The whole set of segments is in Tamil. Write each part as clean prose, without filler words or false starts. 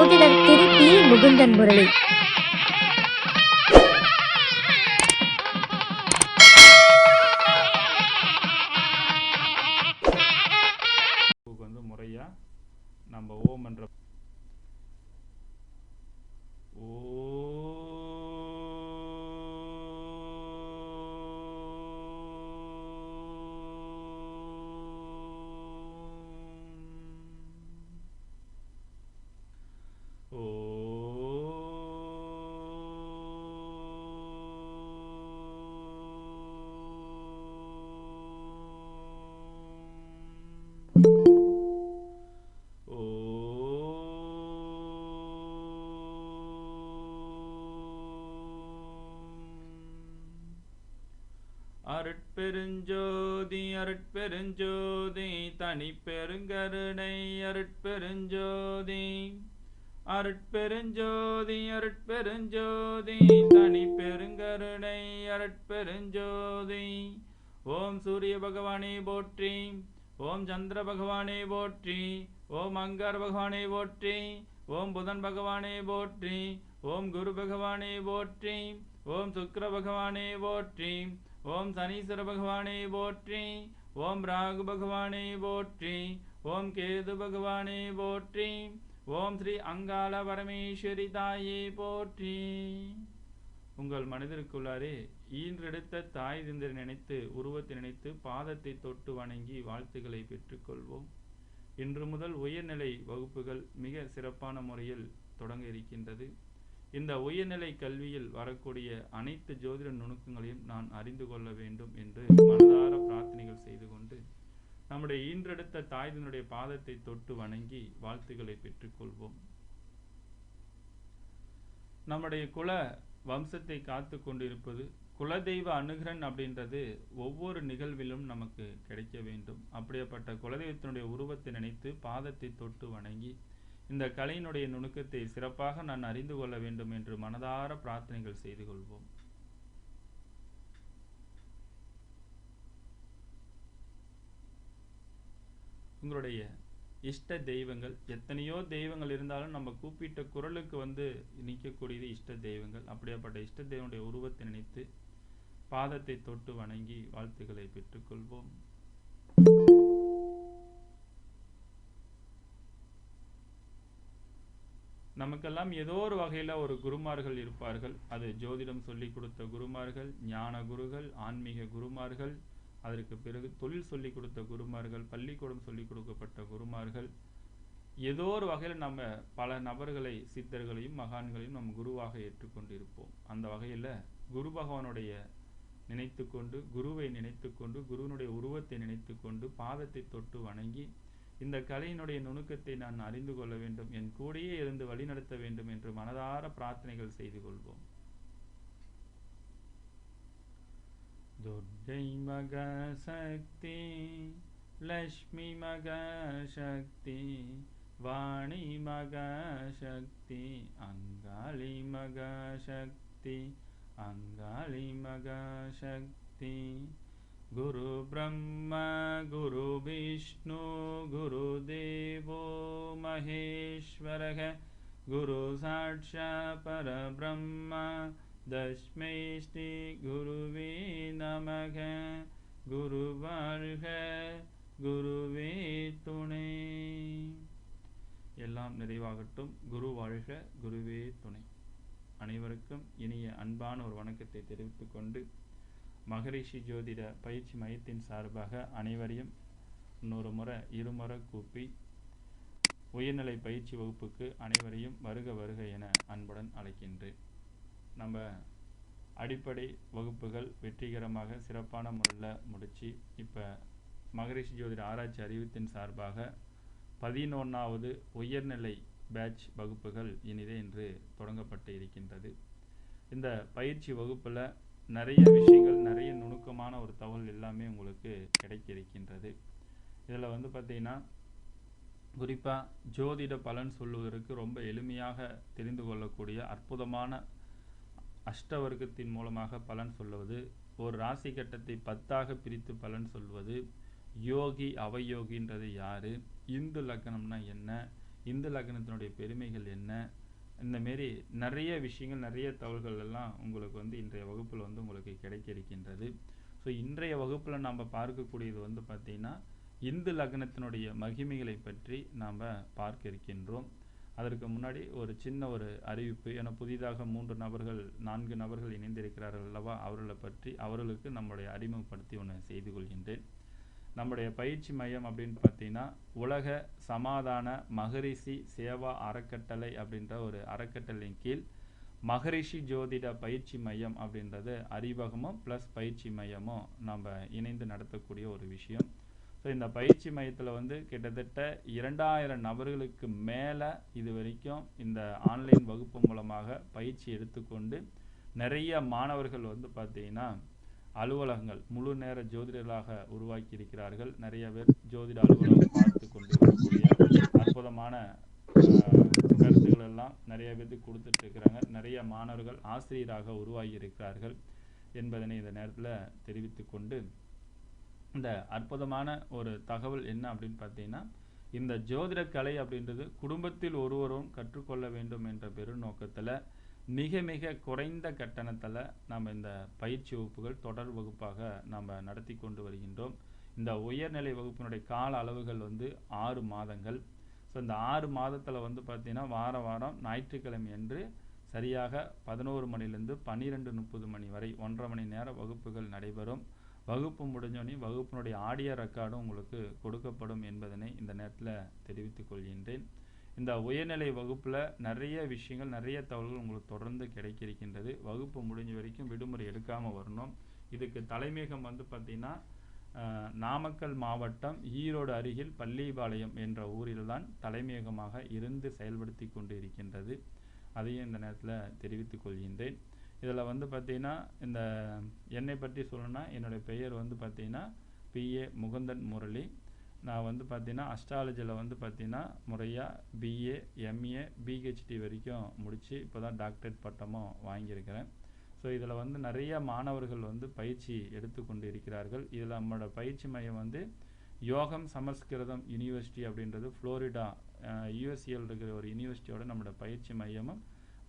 ஜோதிடர் திரு பி. முகுந்தன் முரளி. முறையா நம்ம ஓம் என்ற அருட்பெருஞ்சோதி அருட்பெருஞ்சோதி தனி பெருங்கருணை அருட்பெருஞ்சோதி அருட்பெருஞ்சோதி அருட்பெருஞ்சோதி தனி பெருங்கருணை அருட்பெருஞ்சோதி. ஓம் சூரிய பகவானே போற்றி, ஓம் சந்திர பகவானே போற்றி, ஓம் அங்கர் பகவானே போற்றி, ஓம் புதன் பகவானே போற்றி, ஓம் குரு பகவானே போற்றி, ஓம் சுக்கிர பகவானே போற்றி, ஓம் சனீஸ்வர பகவானே போற்றி, ஓம் ராகு பகவானே போற்றி, ஓம் கேது பகவானே போற்றி, ஓம் ஸ்ரீ அங்காள பரமேஸ்வரி தாயே போற்றி. உங்கள் மனதிற்குள்ளாரே ஈன்றெடுத்த தாய் தந்தை நினைத்து உருவத்தை நினைத்து பாதத்தை தொட்டு வணங்கி வாழ்த்துக்களை பெற்றுக்கொள்வோம். இன்று முதல் உயர்நிலை வகுப்புகள் மிக சிறப்பான முறையில் தொடங்க இருக்கின்றது. இந்த உயர்நிலை கல்வியில் வரக்கூடிய அனைத்து ஜோதிட நுணுக்கங்களையும் நான் அறிந்து கொள்ள வேண்டும் என்று மனதார பிரார்த்தனைகள் செய்து கொண்டு நம்முடைய ஈன்றெடுத்த தாய்தனுடைய பாதத்தை தொட்டு வணங்கி வாழ்த்துக்களை பெற்றுக்கொள்வோம். நம்முடைய குல வம்சத்தை காத்து கொண்டிருப்பது குலதெய்வ அனுகிரன் அப்படின்றது ஒவ்வொரு நிகழ்விலும் நமக்கு கிடைக்க வேண்டும். அப்படிப்பட்ட குலதெய்வத்தினுடைய உருவத்தை நினைத்து பாதத்தை தொட்டு வணங்கி இந்த கலையினுடைய நுணுக்கத்தை சிறப்பாக நான் அறிந்து கொள்ள வேண்டும் என்று மனதார பிரார்த்தனைகள் செய்து கொள்வோம். உங்களுடைய இஷ்ட தெய்வங்கள், எத்தனையோ தெய்வங்கள் இருந்தாலும் நம்ம கூப்பிட்ட குரலுக்கு நிற்கக்கூடியது இஷ்ட தெய்வங்கள். அப்படியாப்பட்ட இஷ்ட தெய்வனுடைய உருவத்தை நினைத்து பாதத்தை தொட்டு வணங்கி வாழ்த்துக்களை பெற்றுக்கொள்வோம். நமக்கெல்லாம் ஏதோ ஒரு வகையில் ஒரு குருமார்கள் இருப்பார்கள். அது ஜோதிடம் சொல்லி கொடுத்த குருமார்கள், ஞான குருகள், ஆன்மீக குருமார்கள், அதற்கு பிறகு தொழில் சொல்லி கொடுத்த குருமார்கள், பள்ளிக்கூடம் சொல்லி கொடுக்கப்பட்ட குருமார்கள், ஏதோ ஒரு வகையில் நம்ம பல நபர்களை, சித்தர்களையும் மகான்களையும் நம்ம குருவாக ஏற்றுக்கொண்டிருப்போம். அந்த வகையில் குரு பகவானுடைய நினைத்து கொண்டு, குருவை நினைத்து கொண்டு, குருவினுடைய உருவத்தை நினைத்து கொண்டு பாதத்தை தொட்டு வணங்கி இந்த கலையினுடைய நுணுக்கத்தை நான் அறிந்து கொள்ள வேண்டும், என் கூடையே இருந்து வழிநடத்த வேண்டும் என்று மனதார பிரார்த்தனைகள் செய்து கொள்வோம். துர்கை மகா சக்தி, லக்ஷ்மி மகா சக்தி, வாணி மகா சக்தி, அங்காளி மகா சக்தி, அங்காளி மகா சக்தி. குரு பிரம்மா குரு விஷ்ணு குரு தேவோ மகேஸ்வரக குரு சாட்சாத் பரபிரம்மா தஸ்மை ஸ்ரீ குருவே நமக. குரு வாழ்க, குருவே துணை. எல்லாம் நிறைவாகட்டும். குரு வாழ்க, குருவே துணை. அனைவருக்கும் இனிய அன்பான ஒரு வணக்கத்தை தெரிவித்துக் கொண்டு மகரிஷி ஜோதிட பயிற்சி மையத்தின் சார்பாக அனைவரையும் இன்னொரு முறை இருமுறை கூப்பி உயர்நிலை பயிற்சி வகுப்புக்கு அனைவரையும் வருக வருக என அன்புடன் அழைக்கின்றேன். நம்ம அடிப்படை வகுப்புகள் வெற்றிகரமாக சிறப்பான முறையில் முடித்து இப்போ மகரிஷி ஜோதிட ஆராய்ச்சி அறிவித்தின் சார்பாக 11வது உயர்நிலை பேட்ச் வகுப்புகள் இனிதே இன்று தொடங்கப்பட்டு இருக்கின்றது. இந்த பயிற்சி வகுப்பில் நிறைய விஷயங்கள், நிறைய நுணுக்கமான ஒரு தகவல் எல்லாமே உங்களுக்கு கிடைக்க இருக்கின்றது. இதில் பார்த்தீங்கன்னா குறிப்பாக ஜோதிட பலன் சொல்வதற்கு ரொம்ப எளிமையாக தெரிந்து கொள்ளக்கூடிய அற்புதமான அஷ்டவர்க்கத்தின் மூலமாக பலன் சொல்வது, ஒரு ராசி கட்டத்தை 10ஆக பிரித்து பலன் சொல்வது, யோகி அவயோகின்றது யாரு, இந்து லக்னம்னா என்ன, இந்து லக்னத்தினுடைய பெருமைகள் என்ன, இந்தமாரி நிறைய விஷயங்கள், நிறைய தகவல்கள் எல்லாம் உங்களுக்கு வந்து இன்றைய வகுப்பில் வந்து உங்களுக்கு கிடைக்க இருக்கின்றது. ஸோ இன்றைய வகுப்பில் நாம் பார்க்கக்கூடியது வந்து பார்த்திங்கன்னா இந்து லக்னத்தினுடைய மகிமைகளை பற்றி நாம் பார்க்க இருக்கின்றோம். அதற்கு முன்னாடி ஒரு சின்ன ஒரு அறிவிப்பு. என புதிதாக 3 நபர்கள் 4 நபர்கள் இணைந்திருக்கிறார்கள் அல்லவா, அவர்களுக்கு நம்முடைய அறிமுகப்படுத்தி ஒன்று செய்து கொள்கின்றேன். நம்முடைய பயிற்சி மையம் அப்படின்னு பார்த்தீங்கன்னா உலக சமாதான மகரிஷி சேவா அறக்கட்டளை அப்படின்ற ஒரு அறக்கட்டளையின் கீழ் மகரிஷி ஜோதிட பயிற்சி மையம் அப்படின்றது அறிவகமும் ப்ளஸ் பயிற்சி மையமும் நம்ம இணைந்து நடத்தக்கூடிய ஒரு விஷயம். ஸோ இந்த பயிற்சி மையத்தில் வந்து கிட்டத்தட்ட 2000 நபர்களுக்கு மேலே இது வரைக்கும் இந்த ஆன்லைன் வகுப்பு மூலமாக பயிற்சி எடுத்துக்கொண்டு நிறைய மாணவர்கள் வந்து பார்த்தீங்கன்னா அலுவலகங்கள் முழு நேர ஜோதிடர்களாக உருவாக்கி இருக்கிறார்கள். நிறைய பேர் ஜோதிட அலுவலகம் பார்த்து கொண்டு இருக்கக்கூடிய அற்புதமான கருத்துக்கள் எல்லாம் நிறைய பேருக்கு கொடுத்துட்டு இருக்கிறாங்க. நிறைய மாணவர்கள் ஆசிரியராக உருவாகி இருக்கிறார்கள் என்பதனை இந்த நேரத்தில் தெரிவித்து கொண்டு, இந்த அற்புதமான ஒரு தகவல் என்ன அப்படின்னு பார்த்தீங்கன்னா, இந்த ஜோதிட கலை அப்படின்றது குடும்பத்தில் ஒருவரும் கற்றுக்கொள்ள வேண்டும் என்ற பெருநோக்கத்தில் மிக மிக குறைந்த கட்டணத்தில் நாம் இந்த பயிற்சி வகுப்புகள் தொடர் வகுப்பாக நாம் நடத்தி கொண்டு வருகின்றோம். இந்த உயர்நிலை வகுப்பினுடைய கால அளவுகள் வந்து 6 மாதங்கள். ஸோ இந்த 6 மாதத்தில் வந்து பார்த்திங்கன்னா வாரம் ஞாயிற்றுக்கிழமை அன்று சரியாக 11 மணிலேருந்து 12:30 மணி வரை 1.5 மணி நேர வகுப்புகள் நடைபெறும். வகுப்பு முடிஞ்சோடனே வகுப்பினுடைய ஆடியோ ரெக்கார்டும் உங்களுக்கு கொடுக்கப்படும் என்பதனை இந்த நேரத்தில் தெரிவித்துக் கொள்கின்றேன். இந்த உயர்நிலை வகுப்பில் நிறைய விஷயங்கள், நிறைய தகவல்கள் உங்களுக்கு தொடர்ந்து கிடைக்க இருக்கின்றது. வகுப்பு முடிஞ்ச வரைக்கும் விடுமுறை எடுக்காமல் வரணும். இதுக்கு தலைமையகம் வந்து பார்த்திங்கன்னா நாமக்கல் மாவட்டம் ஈரோடு அருகில் பள்ளிபாளையம் என்ற ஊரில்தான் தலைமையகமாக இருந்து செயல்படுத்தி கொண்டு இருக்கின்றது. அதையும் இந்த நேரத்தில் தெரிவித்துக் கொள்கின்றேன். இதில் வந்து பார்த்திங்கன்னா இந்த என்னை பற்றி சொல்லணும்னா என்னுடைய பெயர் வந்து பார்த்திங்கன்னா PA முகுந்தன் முரளி. நான் வந்து பார்த்திங்கன்னா அஸ்ட்ராலஜியில் வந்து பார்த்திங்கன்னா முறையாக BA MA PhD வரைக்கும் முடித்து இப்போ தான் டாக்டரேட் பட்டமும் வாங்கியிருக்கிறேன். ஸோ இதில் வந்து நிறைய மாணவர்கள் வந்து பயிற்சி எடுத்துக்கொண்டு இருக்கிறார்கள். இதில் நம்மளோட பயிற்சி மையம் வந்து யோகம் சமஸ்கிருதம் யூனிவர்சிட்டி அப்படின்றது ஃப்ளோரிடா USA இருக்கிற ஒரு யூனிவர்சிட்டியோட நம்மளோட பயிற்சி மையமும்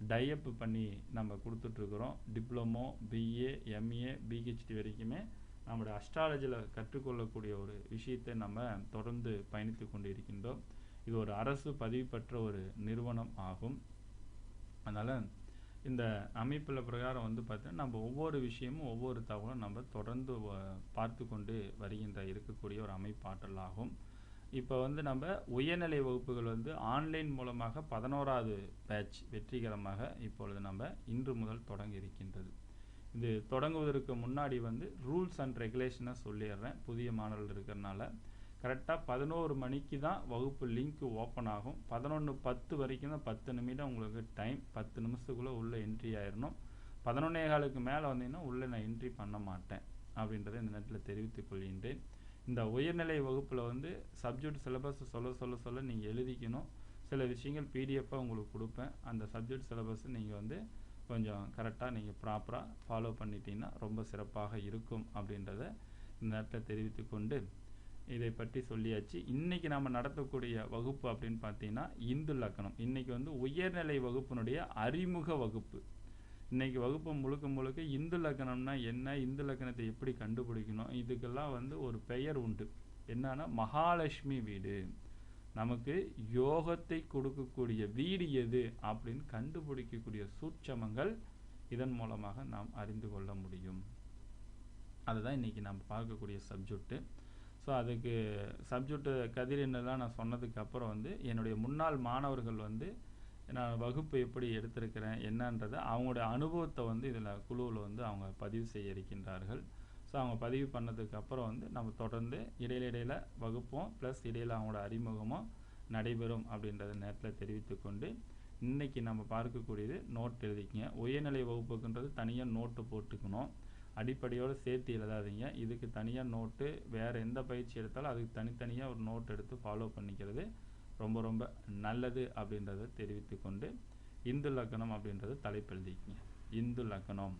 டைஅப் பண்ணி நம்ம கொடுத்துட்ருக்குறோம். டிப்ளமோ BA MA PhD வரைக்குமே நம்மளோட அஸ்ட்ராலஜியில் கற்றுக்கொள்ளக்கூடிய ஒரு விஷயத்தை நம்ம தொடர்ந்து பயணித்து கொண்டு இருக்கின்றோம். இது ஒரு அரசு பதிவு பெற்ற ஒரு நிறுவனம் ஆகும். அதனால் இந்த அமைப்பில் பிரகாரம் வந்து பார்த்தீங்கன்னா நம்ம ஒவ்வொரு விஷயமும் ஒவ்வொரு தகவலும் நம்ம தொடர்ந்து பார்த்து கொண்டு இருக்கக்கூடிய ஒரு அமைப்பாற்றல் ஆகும். இப்போ வந்து நம்ம உயர்நிலை வகுப்புகள் வந்து ஆன்லைன் மூலமாக 11வது பேட்ச் வெற்றிகரமாக இப்பொழுது நம்ம இன்று முதல் தொடங்க இருக்கின்றது. இது தொடங்குவதற்கு முன்னாடி வந்து ரூல்ஸ் அண்ட் ரெகுலேஷனை சொல்லிடுறேன். புதிய மாணவர்கள் இருக்கிறனால கரெக்டாக 11 மணிக்கு தான் வகுப்பு லிங்க் ஓப்பன் ஆகும். 11:10 வரைக்கும் தான் 10 நிமிடம் உங்களுக்கு டைம். 10 நிமிஷத்துக்குள்ளே உள்ளே என்ட்ரி ஆயிடணும். 11:15க்கு மேலே வந்தீங்கன்னா உள்ளே நான் என்ட்ரி பண்ண மாட்டேன் அப்படின்றத இந்த நேரத்தில் தெரிவித்துக் கொள்கின்றேன். இந்த உயர்நிலை வகுப்பில் வந்து சப்ஜெக்ட் சிலபஸ் சொல்ல நீங்கள் எழுதிக்கணும். சில விஷயங்கள் PDF-ஆக உங்களுக்கு கொடுப்பேன். அந்த சப்ஜெக்ட் சிலபஸ் நீங்கள் வந்து கொஞ்சம் கரெக்டாக நீங்கள் ப்ராப்பராக ஃபாலோ பண்ணிட்டீங்கன்னா ரொம்ப சிறப்பாக இருக்கும் அப்படின்றத இந்த நேரத்தில் தெரிவித்து கொண்டு இதை பற்றி சொல்லியாச்சு. இன்றைக்கி நம்ம நடத்தக்கூடிய வகுப்பு அப்படின்னு பார்த்தீங்கன்னா இந்து லக்கணம். இன்றைக்கி வந்து உயர்நிலை வகுப்பினுடைய அறிமுக வகுப்பு. இன்றைக்கி வகுப்பு முழுக்க இந்து லக்கணம்னா என்ன, இந்து லக்கணத்தை எப்படி கண்டுபிடிக்கணும், இதுக்கெல்லாம் வந்து ஒரு பெயர் உண்டு. என்னன்னா மகாலட்சுமி வீடு. நமக்கு யோகத்தை கொடுக்கக்கூடிய வீடு எது அப்படின்னு கண்டுபிடிக்கக்கூடிய சூட்சமங்கள் இதன் மூலமாக நாம் அறிந்து கொள்ள முடியும். அதுதான் இன்றைக்கி நம்ம பார்க்கக்கூடிய சப்ஜெக்டு. ஸோ அதுக்கு சப்ஜெக்டு கதிரின்னெல்லாம் நான் சொன்னதுக்கு அப்புறம் வந்து என்னுடைய முன்னாள் மாணவர்கள் வந்து நான் வகுப்பு எப்படி எடுத்திருக்கிறேன் என்னன்றதை அவங்களுடைய அனுபவத்தை வந்து இதில் குழுவில் வந்து அவங்க பதிவு செய்ய இருக்கின்றார்கள். ஸோ அவங்க பதிவு பண்ணதுக்கு அப்புறம் வந்து நம்ம தொடர்ந்து இடையில வகுப்போம் ப்ளஸ் இடையில் அவங்களோட அறிமுகமும் நடைபெறும் அப்படின்றத நேரத்தில் தெரிவித்து கொண்டு இன்றைக்கி நம்ம பார்க்கக்கூடியது நோட் எழுதிக்கங்க. உயர்நிலை வகுப்புக்குன்றது தனியாக நோட்டு போட்டுக்கணும். அடிப்படையோடு சேர்த்து எழுதாதீங்க. இதுக்கு தனியாக நோட்டு, வேறு எந்த பயிற்சி எடுத்தாலும் அதுக்கு தனித்தனியாக ஒரு நோட் எடுத்து ஃபாலோ பண்ணிக்கிறது ரொம்ப நல்லது அப்படின்றத தெரிவித்து கொண்டு இந்து லக்கணம் அப்படின்றது தலைப்பு எழுதிக்கங்க. இந்து லக்கணம்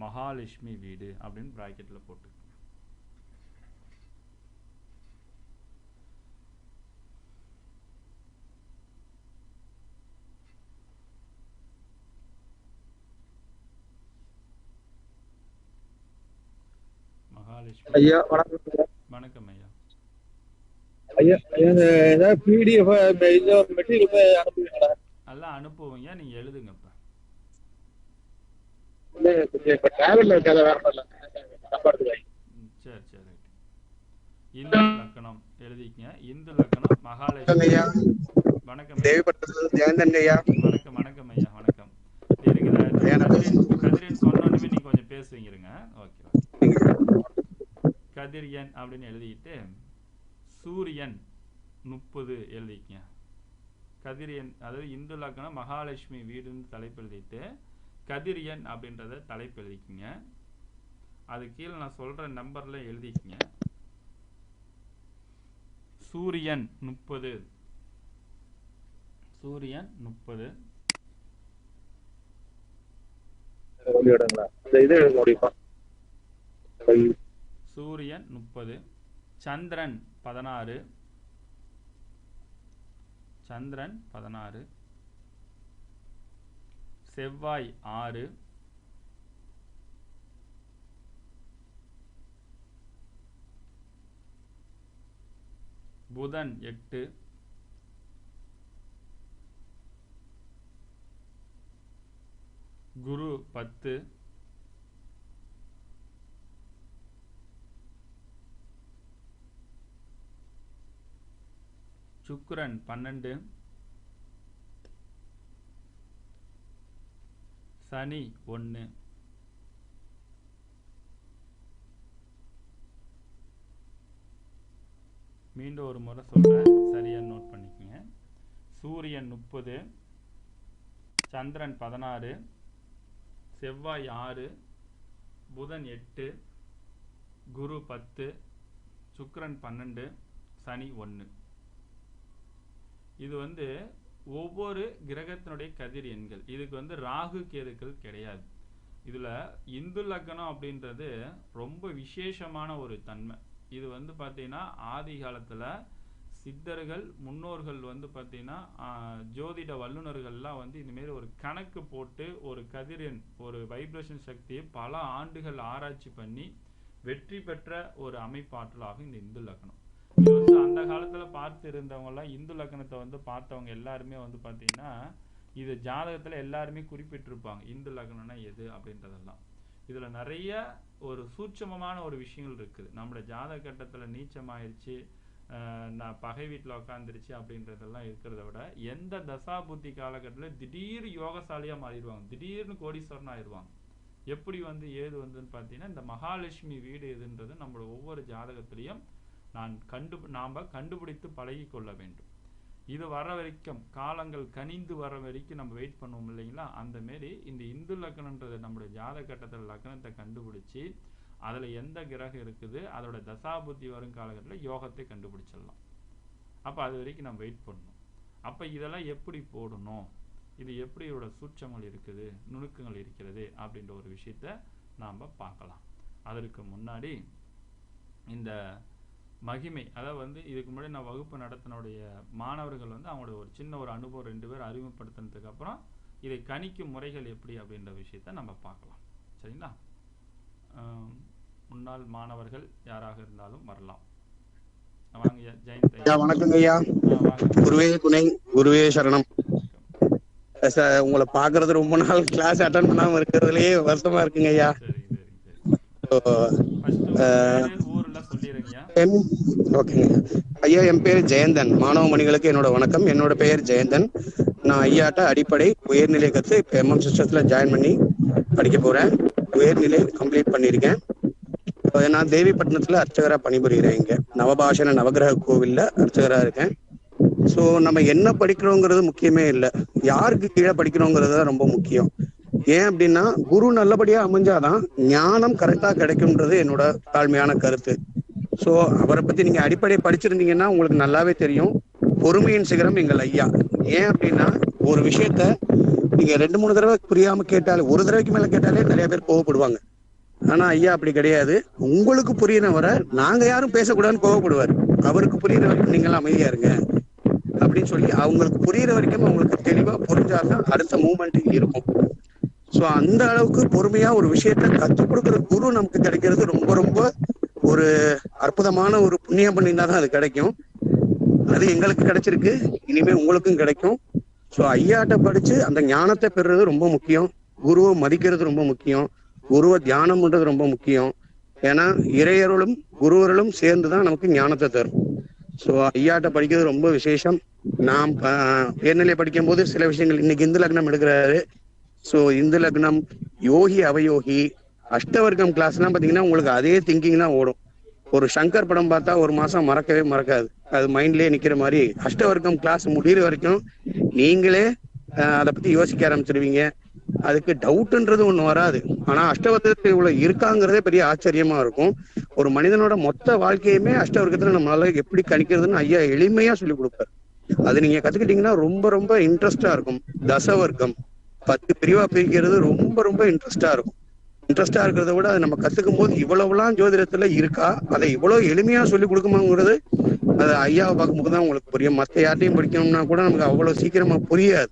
மகாலட்சுமி வீடு அப்படின்னு ப்ராக்கெட்டில் போட்டு மகாலட்சுமி. ஐயா வணக்கம். வணக்கம் ஐயா. ஐயா ஏதாவது பிடிஎஃப் மெட்டீரியல் அனுப்புவீங்களா? எல்லாம் அனுப்புவீங்க, நீங்க எழுதுங்க இப்ப. இப்ப டிராவல்ல இருக்காத வேற மாதிரி சரி சரி ரைட். இந்து லக்கணம் எழுதிக்கங்க. இந்து லக்கணம் மகாலட்சுமி. ஐயா. வணக்கம் தேவிப்பட்டது ஜெயந்தன் ஐயா. வணக்கம் வணக்கம் ஐயா. வணக்கம். கதிரியன் சொன்னோன்னுமே நீங்க கொஞ்சம் பேசுவீங்க. இருங்க. ஓகே. கதிரியன் அப்படின்னு எழுதிட்டு சூரியன் 30 எழுதிக்கங்க. கதிரியன் அதாவது இந்து லக்கணம் மகாலட்சுமி வீடுன்னு தலைப்பு எழுதிட்டு கதிரியன் அப்படின்றத தலைப்பு எழுதிக்கங்க. அது கீழே நான் சொல்ற நம்பர்ல எழுதிக்கங்க. சூரியன் 30. சூரியன் 30. சூரியன் 30. சந்திரன் 16. சந்திரன் 16. செவ்வாய் 6. புதன் 8. குரு 10. சுக்கிரன் 12. சனி 1. மீண்டும் ஒரு முறை சொல்றேன், சரியா நோட் பண்ணிக்கங்க. சூரியன் 30, சந்திரன் 16, செவ்வாய் 6, புதன் 8, குரு 10, சுக்கிரன் 12, சனி 1. இது வந்து ஒவ்வொரு கிரகத்தினுடைய கதிர் எண்கள். இதுக்கு வந்து ராகு கேதுக்கள் கிடையாது. இதுல இந்து லக்னம் அப்படின்றது ரொம்ப விசேஷமான ஒரு தன்மை. இது வந்து பார்த்தீங்கன்னா ஆதி காலத்துல சித்தர்கள் முன்னோர்கள் வந்து பார்த்தீங்கன்னா ஜோதிட வல்லுநர்கள்லாம் வந்து இந்தமாரி ஒரு கணக்கு போட்டு ஒரு கதிரின் ஒரு வைப்ரேஷன் சக்தியை பல ஆண்டுகள் ஆராய்ச்சி பண்ணி வெற்றி பெற்ற ஒரு அமைப்பாற்றலாகும் இந்த இந்து லக்னம். இது வந்து அந்த காலத்துல பார்த்து இருந்தவங்கலாம் இந்து லக்னத்தை வந்து பார்த்தவங்க எல்லாருமே வந்து பார்த்தீங்கன்னா இது ஜாதகத்துல எல்லாருமே குறிப்பிட்டிருப்பாங்க இந்து லக்னம்னா எது அப்படின்றதெல்லாம். இதுல நிறைய ஒரு சூட்சமமான ஒரு விஷயங்கள் இருக்குது. நம்மளோட ஜாதக கட்டத்துல நீச்சமாயிருச்சு, நான் பகை வீட்டில் உட்காந்துருச்சு அப்படின்றதெல்லாம் இருக்கிறத விட எந்த தசா புத்தி காலகட்டத்தில் திடீர் யோகசாலியா மாறிடுவாங்க, திடீர்னு கோடீஸ்வரன் ஆயிடுவாங்க. எப்படி வந்து ஏது வந்துன்னு பார்த்தீங்கன்னா இந்த மகாலட்சுமி வீடு எதுன்றது நம்மளோட ஒவ்வொரு ஜாதகத்திலையும் நாம் கண்டுபிடித்து பழகி கொள்ள வேண்டும். இது வர வரைக்கும் காலங்கள் கனிந்து வர வரைக்கும் நம்ம வெயிட் பண்ணுவோம் இல்லைங்களா? அந்த மாரி இந்த இந்து லக்னன்றது நம்மளுடைய ஜாதக கட்டத்தில் லக்னத்தை கண்டுபிடிச்சி அதில் எந்த கிரகம் இருக்குது அதோட தசாபுத்தி வரும் காலகட்டத்தில் யோகத்தை கண்டுபிடிச்சிடலாம். அப்போ அது வரைக்கும் நம்ம வெயிட் பண்ணணும். அப்போ இதெல்லாம் எப்படி போடணும், இது எப்படி இதோட சூட்சங்கள் இருக்குது, நுணுக்கங்கள் இருக்கிறது அப்படின்ற ஒரு விஷயத்த நாம் பார்க்கலாம். அதற்கு முன்னாடி இந்த மகிமை, அதாவது வந்து இதுக்கு முன்னாடி நான் வகுப்பு நடத்தினுடைய மாணவர்கள் வந்து அவங்களோட ஒரு சின்ன ஒரு அனுபவம் 2 பேர் அறிமுகப்படுத்தினதுக்கு அப்புறம் இதை கணிக்கும் முறைகள் எப்படி அப்படின்ற விஷயத்த நம்ம பார்க்கலாம். சரிங்களா? முன்னாள் மாணவர்கள் யாராக இருந்தாலும் வரலாம். வாங்க ஜெயந்த். வணக்கங்க ஐயா. குருவே துணை, குருவே சரணம். உங்களை பாக்குறது ரொம்ப நாள் கிளாஸ் அட்டன் பண்ணாம இருக்கிறதுலயே வருத்தமா இருக்குங்க ஐயா. ஓகேங்க ஐயா. என் பேர் ஜெயந்தன். மாணவ மணிகளுக்கு என்னோட வணக்கம். என்னோட பெயர் ஜெயந்தன். நான் ஐயாட்ட அடிப்படை உயர்நிலை கற்று இப்போ எம்எம் சிஸ்டத்தில் ஜாயின் பண்ணி படிக்க போகிறேன். உயர்நிலை கம்ப்ளீட் பண்ணியிருக்கேன். நான் தேவிப்பட்டினத்தில் அர்ச்சகராக பணிபுரிகிறேன். இங்கே நவபாஷண நவகிரக கோவிலில் அர்ச்சகராக இருக்கேன். ஸோ நம்ம என்ன படிக்கிறோங்கிறது முக்கியமே இல்லை, யாருக்கு கீழே படிக்கிறோங்கிறது தான் ரொம்ப முக்கியம். ஏன் அப்படின்னா குரு நல்லபடியா அமைஞ்சாதான் ஞானம் கரெக்டா கிடைக்கும்ன்றது என்னோட தாழ்மையான கருத்து. ஸோ அவரை பத்தி நீங்க அடிப்படை படிச்சிருந்தீங்கன்னா உங்களுக்கு நல்லாவே தெரியும். பொறுமையின் சிகரம் எங்கள் ஐயா. ஏன் அப்படின்னா ஒரு விஷயத்த நீங்க 2-3 தடவை புரியாம கேட்டாலே, ஒரு தடவைக்கு மேல கேட்டாலே நிறைய பேர் கோவப்படுவாங்க. ஆனா ஐயா அப்படி கிடையாது. உங்களுக்கு புரியுற வரை நாங்க யாரும் பேசக்கூடாதுன்னு கோவப்படுவார். அவருக்கு புரியுற வரைக்கும் நீங்களாம் அமைதியா இருங்க அப்படின்னு சொல்லி அவங்களுக்கு புரியுற வரைக்கும் அவங்களுக்கு தெளிவா புரிஞ்சாதான் அடுத்த மூமெண்ட் இருக்கும். ஸோ அந்த அளவுக்கு பொறுமையா ஒரு விஷயத்த கற்றுக் கொடுக்குற குரு நமக்கு கிடைக்கிறது ரொம்ப ரொம்ப ஒரு அற்புதமான ஒரு புண்ணியம் பண்ணினா தான் அது கிடைக்கும். அது எங்களுக்கு கிடைச்சிருக்கு, இனிமே உங்களுக்கும் கிடைக்கும். ஸோ ஐயாட்ட படிச்சு அந்த ஞானத்தை பெறுறது ரொம்ப முக்கியம். குருவை மதிக்கிறது ரொம்ப முக்கியம். குருவை தியானம் பண்றது ரொம்ப முக்கியம். ஏன்னா இறையருளும் குருவருளும் சேர்ந்துதான் நமக்கு ஞானத்தை தரும். ஸோ ஐயாட்ட படிக்கிறது ரொம்ப விசேஷம். நாம் உயர்நிலை படிக்கும் போது சில விஷயங்கள் இன்னைக்கு இந்து லக்னம் எடுக்கிறாரு. ஸோ இந்து லக்னம், யோகி அவயோகி, அஷ்டவர்க்கம் கிளாஸ்லாம் பார்த்தீங்கன்னா உங்களுக்கு அதே திங்கிங் தான் ஓடும். ஒரு சங்கர் படம் பார்த்தா ஒரு மாசம் மறக்கவே மறக்காது, அது மைண்ட்லயே நிக்கிற மாதிரி. அஷ்டவர்க்கம் கிளாஸ் முடிகிற வரைக்கும் நீங்களே அதை பத்தி யோசிக்க ஆரம்பிச்சிருவீங்க. அதுக்கு டவுட்ன்றது ஒண்ணு வராது. ஆனா அஷ்டவர்க்கத்துல இவ்வளவு இருக்காங்கிறதே பெரிய ஆச்சரியமா இருக்கும். ஒரு மனிதனோட மொத்த வாழ்க்கையுமே அஷ்டவர்க்கத்துல நம்மளால எப்படி கணிக்கிறதுன்னு ஐயா எளிமையா சொல்லி கொடுப்பாரு. அது நீங்க கத்துக்கிட்டீங்கன்னா ரொம்ப ரொம்ப இன்ட்ரெஸ்டா இருக்கும். தசவர்க்கம் 10 பிரிவா பிரிக்கிறது ரொம்ப ரொம்ப இன்ட்ரெஸ்டா இருக்கும். இன்ட்ரெஸ்டா இருக்கிறத விட அதை நம்ம கத்துக்கும் போது இவ்வளவுலாம் ஜோதிடத்துல இருக்கா, அதை இவ்வளவு எளிமையா சொல்லி கொடுக்குமாங்கிறது அது ஐயாவை பார்க்கும்போது தான் உங்களுக்கு புரியும். மற்ற யார்ட்டையும் படிக்கணும்னா கூட நமக்கு அவ்வளவு சீக்கிரமா புரியாது.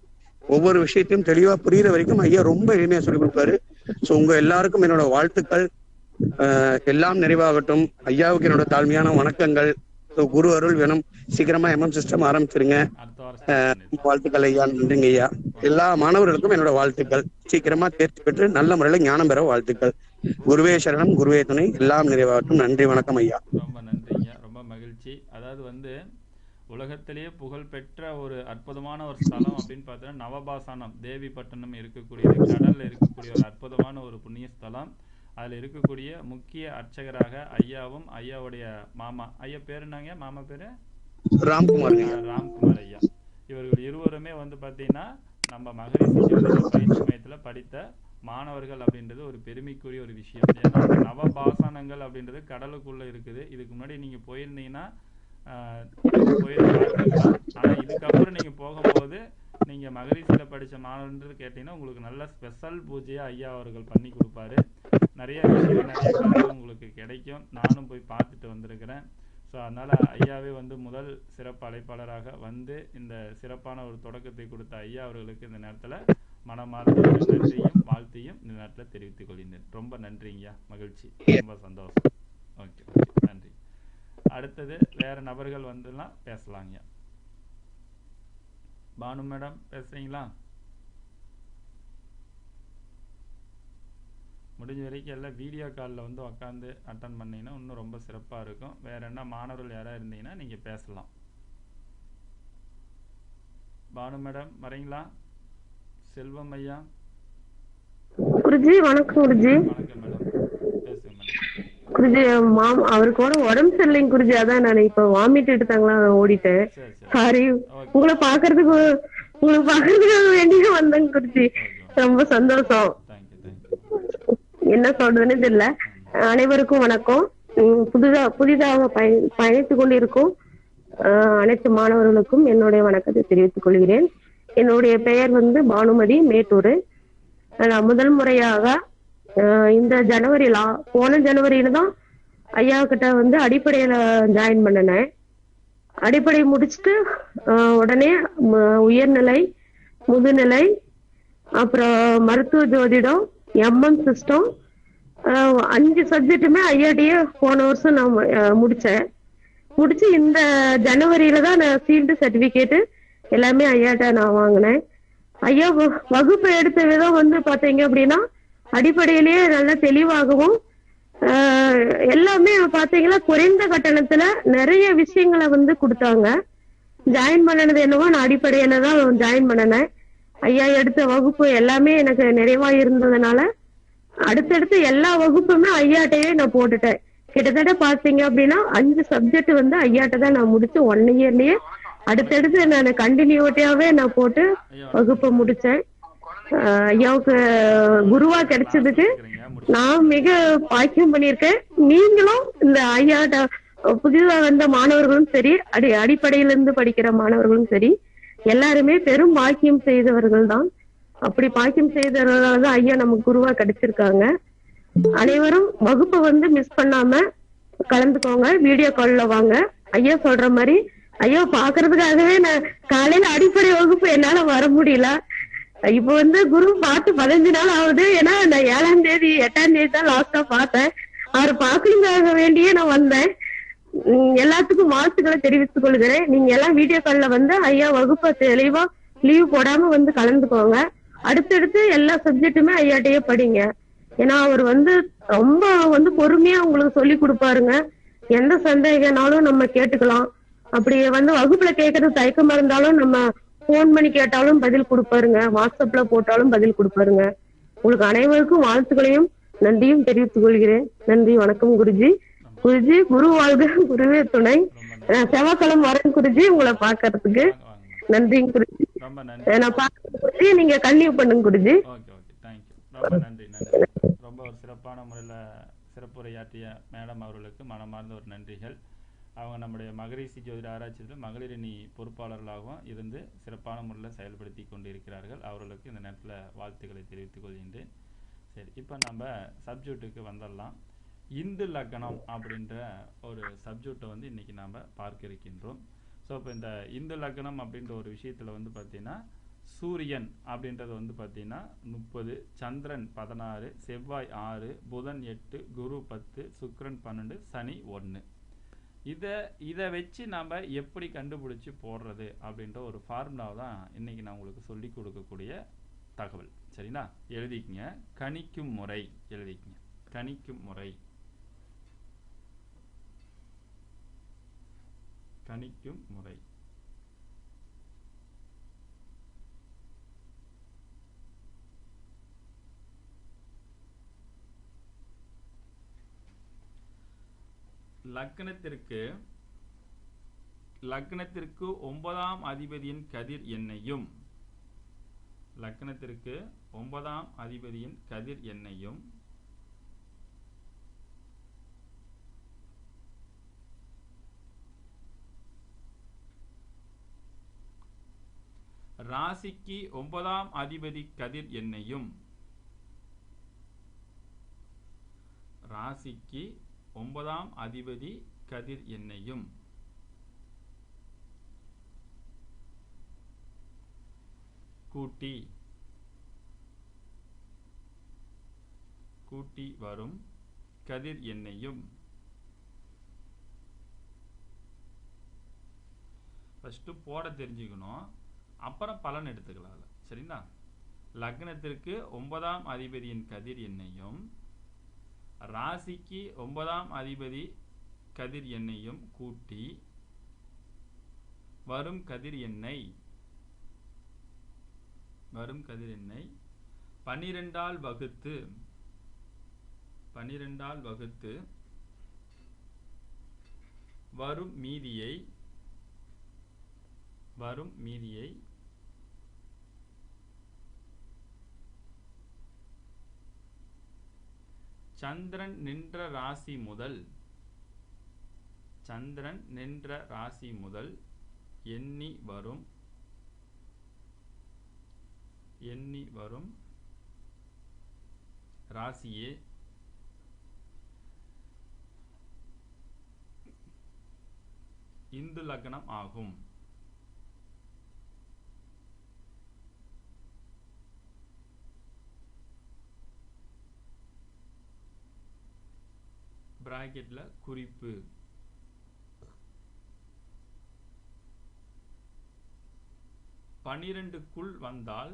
ஒவ்வொரு விஷயத்தையும் தெளிவா புரியுற வரைக்கும் ஐயா ரொம்ப எளிமையா சொல்லி கொடுப்பாரு. ஸோ உங்க எல்லாருக்கும் என்னோட வாழ்த்துக்கள். எல்லாம் நிறைவாகட்டும். ஐயாவுக்கு என்னோட தாழ்மையான வணக்கங்கள். குரு அருள் வேணும். சீக்கிரமா எம்எம் சிஸ்டம் ஆரம்பிச்சிருங்க. வாழ்த்துக்கள் ஐயா. நன்றிங்க ஐயா. எல்லா மாணவர்களுக்கும் என்னோட வாழ்த்துக்கள். சீக்கிரமா தேர்ச்சி பெற்று நல்ல முறையில ஞானம் பெற வாழ்த்துக்கள். குருவே சரணம், குருவே துணை. எல்லாம் நிறைவாகட்டும். நன்றி, வணக்கம் ஐயா. ரொம்ப நன்றிங்க, ரொம்ப மகிழ்ச்சி. அதாவது உலகத்திலேயே புகழ்பெற்ற ஒரு அற்புதமான ஒரு ஸ்தலம் அப்படின்னு பார்த்தீங்கன்னா நவபாசானம் தேவிப்பட்டினம் இருக்கக்கூடியது. கடல்ல இருக்கக்கூடிய ஒரு அற்புதமான ஒரு புண்ணிய ஸ்தலம். அதில் இருக்கக்கூடிய முக்கிய அர்ச்சகராக ஐயாவும் ஐயாவுடைய மாமா, ஐயா பேர் என்னங்க? மாமா பேரு ராம்குமார். ராம்குமார் ஐயா. இவர்கள் இருவருமே பார்த்தீங்கன்னா நம்ம மகரிஷி ஜோதிட பயிற்சி மையத்தில் படித்த மாணவர்கள் அப்படின்றது ஒரு பெருமைக்குரிய ஒரு விஷயம். ஏன்னா நவபாசானங்கள் அப்படின்றது கடலுக்குள்ள இருக்குது. இதுக்கு முன்னாடி நீங்க போயிருந்தீங்கன்னா போயிருக்கலாம். ஆனா இதுக்கப்புறம் நீங்க போகும்போது நீங்க மகரிஷியில படிச்ச மாணவர்ன்றது கேட்டீங்கன்னா உங்களுக்கு நல்ல ஸ்பெஷல் பூஜையா ஐயா அவர்கள் பண்ணி கொடுப்பாரு. நிறைய விஷயம், நிறைய கருத்து உங்களுக்கு கிடைக்கும். நானும் போய் பார்த்துட்டு வந்திருக்கிறேன். ஸோ அதனால ஐயாவே முதல் சிறப்பு அழைப்பாளராக இந்த சிறப்பான ஒரு தொடக்கத்தை கொடுத்த ஐயா அவர்களுக்கு இந்த நேரத்தில் மனமார்ந்த நன்றியும் வாழ்த்தையும் இந்த நேரத்தில் தெரிவித்துக் கொள்கிறேன். ரொம்ப நன்றிங்கய்யா, மகிழ்ச்சி, ரொம்ப சந்தோஷம். ஓகே, நன்றி. அடுத்தது வேற நபர்கள் பேசலாங்க. பானு மேடம் பேசுறீங்களா? முடிஞ்ச வரைக்கும் எல்லாம் வீடியோ காலில் உட்காந்து அட்டன் பண்ணிங்கன்னா இன்னும் ரொம்ப சிறப்பாக இருக்கும். வேற என்ன மாணவர்கள் யாராவது இருந்தீங்கன்னா நீங்கள் பேசலாம். பானு மேடம் வரீங்களா? செல்வம் ஐயா. குருஜி வணக்கம். குருஜி வணக்கம் மேடம், பேசுங்க மேடம். குருஜி அவருக்கு உடம்பு சரியில்லைங்க குருஜி. அதான் நான் இப்ப வாமிட் எடுத்தாங்களா, ஓடிட்டேன். சாரி. உங்களை பாக்குறதுக்கு வேண்டிய வந்தேங்க குருஜி. ரொம்ப சந்தோஷம். என்ன சொல்றதுன்னு தெரியல. அனைவருக்கும் வணக்கம். புதிதாக பயணித்துக் கொண்டிருக்கும் அனைத்து மாணவர்களுக்கும் என்னுடைய வணக்கத்தை தெரிவித்துக் கொள்கிறேன். என்னுடைய பெயர் பானுமதி, மேட்டூர். நான் முதல் முறையாக இந்த போன ஜனவரியில தான் ஐயா கிட்ட அடிப்படையில ஜாயின் பண்ணினேன். அடிப்படை முடிச்சுட்டு உடனே உயர்நிலை, முதுநிலை, அப்புறம் மருத்துவ ஜோதிடம், எம்எம் சிஸ்டம், 5 சப்ஜெக்டுமே ஐயாட்டியே போன வருஷம் நான் முடிச்சு இந்த ஜனவரியில தான் நான் ஃபீல்டு சர்டிபிகேட்டு எல்லாமே ஐயாட்ட நான் வாங்கினேன். ஐயா வகுப்பு எடுத்த விதம் பாத்தீங்க அப்படின்னா அடிப்படையிலேயே நல்ல தெளிவாகவும் எல்லாமே பாத்தீங்கன்னா குறைந்த கட்டணத்துல நிறைய விஷயங்களை கொடுத்தாங்க. ஜாயின் பண்ணது என்னவோ நான் அடிப்படையில தான் ஜாயின் பண்ணினேன். ஐயா எடுத்த வகுப்பு எல்லாமே எனக்கு நிறைவா இருந்ததுனால அடுத்தடுத்து எல்லா வகுப்புமே ஐயாட்டையே நான் போட்டுட்டேன். கிட்டத்தட்ட பாத்தீங்க அப்படின்னா 5 சப்ஜெக்ட் ஐயாட்ட தான் நான் முடிச்சு 1 இயர்லயே அடுத்தடுத்து நான் கண்டினியூட்டியாவே நான் போட்டு வகுப்பு முடிச்சேன். ஐயாவுக்கு குருவா கிடைச்சதுக்கு நான் மிக பாக்கியம் பண்ணியிருக்கேன். நீங்களும் இந்த ஐயாட்ட புதிதா வந்த மாணவர்களும் சரி, அடிப்படையில இருந்து படிக்கிற மாணவர்களும் சரி, எல்லாருமே பெரும் பாக்கியம் செய்தவர்கள் தான். அப்படி பாக்கியம் செய்தவர்களால தான் ஐயா நமக்கு குருவா கிடைச்சிருக்காங்க. அனைவரும் வகுப்பை மிஸ் பண்ணாம கலந்துக்கோங்க. வீடியோ கால்ல வாங்க. ஐயா சொல்ற மாதிரி ஐயா பாக்குறதுக்காகவே நான் காலையில அடிப்படை வகுப்பு என்னால வர முடியல. இப்ப குரு பார்த்து 15 நாள் ஆகுது. ஏன்னா நான் 7ஆம் தேதி 8ஆம் தேதி தான் லாஸ்டா பார்த்தேன். அவர் பாக்கலிங்காக வேண்டியே நான் வந்தேன். எல்லாத்துக்கும் வாழ்த்துக்களை தெரிவித்துக் கொள்கிறேன். நீங்க எல்லாம் வீடியோ கால்ல வந்து ஐயா வகுப்பை தெளிவா லீவ் போடாம வந்து கலந்துக்கோங்க. அடுத்தடுத்து எல்லா சப்ஜெக்ட்டுமே ஐயாட்டையே படிங்க. ஏன்னா அவர் வந்து ரொம்ப வந்து பொறுமையா உங்களுக்கு சொல்லி கொடுப்பாருங்க. எந்த சந்தேகனாலும் நம்ம கேட்டுக்கலாம். அப்படி வந்து வகுப்புல கேட்கறது தயக்கமா இருந்தாலும் நம்ம போன் பண்ணி கேட்டாலும் பதில் கொடுப்பாருங்க. வாட்ஸ்அப்ல போட்டாலும் பதில் கொடுப்பாருங்க. உங்களுக்கு அனைவருக்கும் வாழ்த்துக்களையும் நன்றியும் தெரிவித்துக் கொள்கிறேன். நன்றி, வணக்கம் குருஜி. குருஜி குரு வாழ்க, குருவே துணை. நான் செவ்வாய்க்கிழமை வரேன் குருஜி உங்களை பாக்குறதுக்கு. நன்றிங்க குருஜி. ரொம்ப நன்றி. நான் பாக்குறேன் குருஜி, நீங்க கன்டினியூ பண்ணுங்க குருஜி. Okay okay, thank you. ரொம்ப நன்றி நன்றி. ரொம்ப ஒரு சிறப்பான முறையில் சிறப்புரையாற்றிய மேடம் அவர்களுக்கு மனமார்ந்த ஒரு நன்றிகள். அவங்க நம்முடைய மகரிஷி ஜோதிட ஆராய்ச்சியில் மகளிரணி பொறுப்பாளர்களாகவும் இருந்து சிறப்பான முறையில் செயல்படுத்தி கொண்டிருக்கிறார்கள். அவர்களுக்கு இந்த நேரத்தில் வாழ்த்துக்களை தெரிவித்துக் கொள்கின்றேன். சரி, இப்போ நம்ம சப்ஜெக்ட்டுக்கு வந்துடலாம். இந்து லக்னம் அப்படின்ற ஒரு சப்ஜெக்டை வந்து இன்றைக்கி நாம் பார்க்க இருக்கின்றோம். ஸோ இப்போ இந்த இந்து லக்னம் அப்படின்ற ஒரு விஷயத்தில் வந்து பார்த்திங்கன்னா சூரியன் அப்படின்றது வந்து பார்த்திங்கன்னா 30, சந்திரன் 16, செவ்வாய் 6, புதன் 8, குரு 10, சுக்கிரன் 12, சனி 1. இதை வச்சு நாம் எப்படி கண்டுபிடிச்சி போடுறது அப்படின்ற ஒரு ஃபார்முலாவை தான் இன்றைக்கி நான் உங்களுக்கு சொல்லி கொடுக்கக்கூடிய தகவல். சரிங்களா? எழுதிக்கங்க. கணிக்கும் முறை எழுதிக்கங்க. கணிக்கும் முறை. கணிக்கும் முறை. லக்னத்திற்கு 9ஆம் அதிபதியின் கதிர் எண்ணையும் லக்னத்திற்கு 9ஆம் அதிபதியின் கதிர் எண்ணையும் ராசிக்கு 9ஆம் அதிபதி கதிர் எண்ணையும் ராசிக்கு 9ஆம் அதிபதி கதிர் எண்ணையும் கூட்டி வரும் கதிர் எண்ணையும் ஃபர்ஸ்ட் போட தெரிஞ்சுக்கணும், அப்புறம் பலன் எடுத்துக்கலாம். சரிங்களா? லக்னத்திற்கு 9ஆம் அதிபதியின் கதிர் எண்ணையும் ராசிக்கு 9ஆம் அதிபதி கதிர் எண்ணையும் கூட்டி வரும் கதிர் எண்ணை 12ஆல் வகுத்து வரும் மீதியை சந்திரன் நின்ற ராசி முதல் எண்ணி வரும் ராசியே இந்து லக்னம் ஆகும். பிராக்கெட்ல குறிப்பு. பனிரெண்டுக்குள் வந்தால்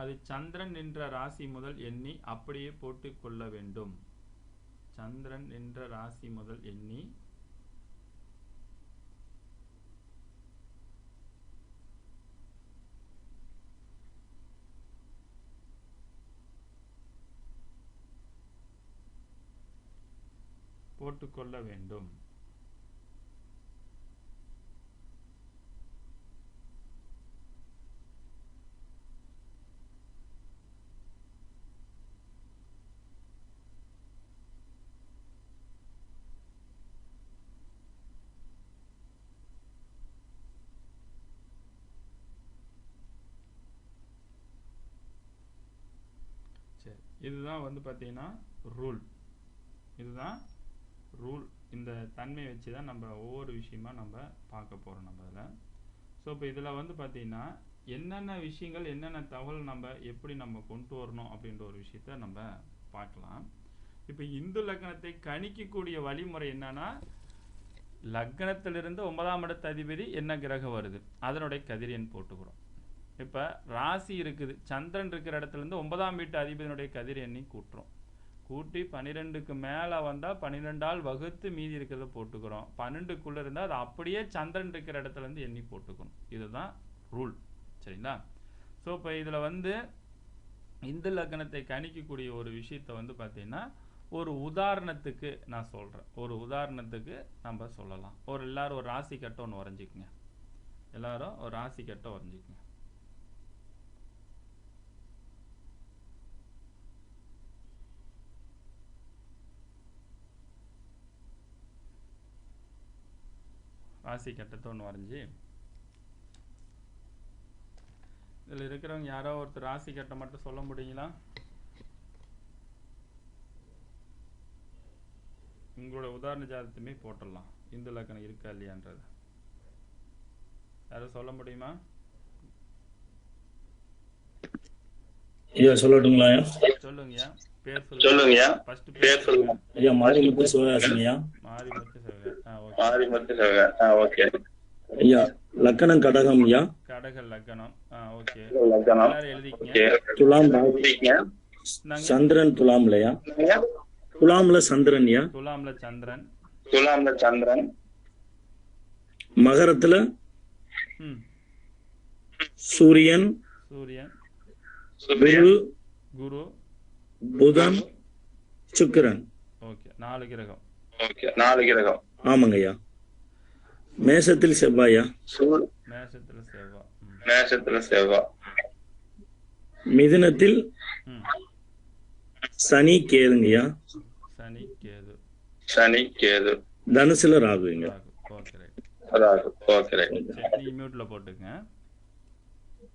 அது சந்திரன் நின்ற ராசி முதல் எண்ணி அப்படியே போட்டுக் கொள்ள வேண்டும். சந்திரன் நின்ற ராசி முதல் எண்ணி போட்டுக்கொள்ள வேண்டும். சரி, இதுதான் வந்து பார்த்தீங்கன்னா ரூல். இதுதான் ரூல் இந்த தன்மை வச்சு தான் நம்ம ஒவ்வொரு விஷயமா நம்ம பார்க்க போகிறோம் நம்ம இதில். ஸோ இப்போ இதில் வந்து பார்த்திங்கன்னா என்னென்ன விஷயங்கள் என்னென்ன தகவல் நம்ம எப்படி நம்ம கொண்டு வரணும் அப்படின்ற ஒரு விஷயத்த நம்ம பார்க்கலாம். இப்போ இந்து லக்னத்தை கணிக்கக்கூடிய வழிமுறை என்னன்னா, லக்னத்திலிருந்து 9ஆம் இடத்து அதிபதி என்ன கிரகம் வருது அதனுடைய கதிரியன் போட்டுக்கிறோம். இப்போ ராசி இருக்குது, சந்திரன் இருக்கிற இடத்துலேருந்து 9ஆம் வீட்டு அதிபதியினுடைய கதிர் எண்ணி கூட்டுறோம். கூட்டி 12க்கு மேலே வந்தால் 12ஆல் வகுத்து மீதி இருக்கிறத போட்டுக்கிறோம். 12க்குள்ளே இருந்தால் அது அப்படியே சந்திரன் இருக்கிற இடத்துலேருந்து எண்ணி போட்டுக்கணும். இதுதான் ரூல். சரிங்களா? ஸோ இப்போ இதில் வந்து இந்து லக்னத்தை கணிக்கக்கூடிய ஒரு விஷயத்தை வந்து பார்த்தீங்கன்னா, ஒரு உதாரணத்துக்கு நான் சொல்கிறேன். ஒரு உதாரணத்துக்கு நம்ம சொல்லலாம். எல்லாரும் ஒரு ராசி கட்டை ஒன்று வரைஞ்சிக்குங்க. எல்லாரும் ஒரு ராசி கட்டை வரைஞ்சிக்குங்க. ராசி கட்டத்தை ஒன்று வரைஞ்சி இதில் இருக்கிறவங்க யாரோ ஒருத்தர் ராசி கட்டை மட்டும் சொல்ல முடியுங்களா? உங்களோட உதாரண ஜாதகத்துமே போட்டுடலாம். இந்து லக்னம் இருக்கா இல்லையான்றது யாரும் சொல்ல முடியுமா? ஐயா சொல்லட்டுங்களா? சொல்லுங்க. பேர் சொல்லுங்க. ஃபர்ஸ்ட் பேர் சொல்லுங்க. ஐயா மாரிமுத்து சிவகாசன். ஐயா மாரிமுத்து சிவகாசன். மாரிமுத்து சிவகாசன். ஓகே. ஐயா லக்னம் கடகம். ஐயா கடக லக்னம். ஓகே. லக்னம். எல்லாரும் எழுதிக்கங்க. துலாம் சந்திரன். துலாம்லயா? துலாம்ல சந்திரன். ஐயா துலாம்ல சந்திரன். துலாம்ல சந்திரன். மகரத்துல சூரியன், சூரியன், குரு, குரு, புதன், சுக்கிரன். ஓகே. 4 கிரகம். ஓகே. 4 கிரகம். ஆமாங்க ஐயா. மேசத்தில் செவ்வாயா? மேஷத்துல செவ்வாய். மேஷத்துல செவ்வாய். மிதுனத்தில் சனி கேதுங்கய்யா. சனி கேது. சனி கேது. தனுசுல ராகுங்க. Okay right. ராகு. Okay right. சரி, நீ மியூட்ல போட்டுங்க.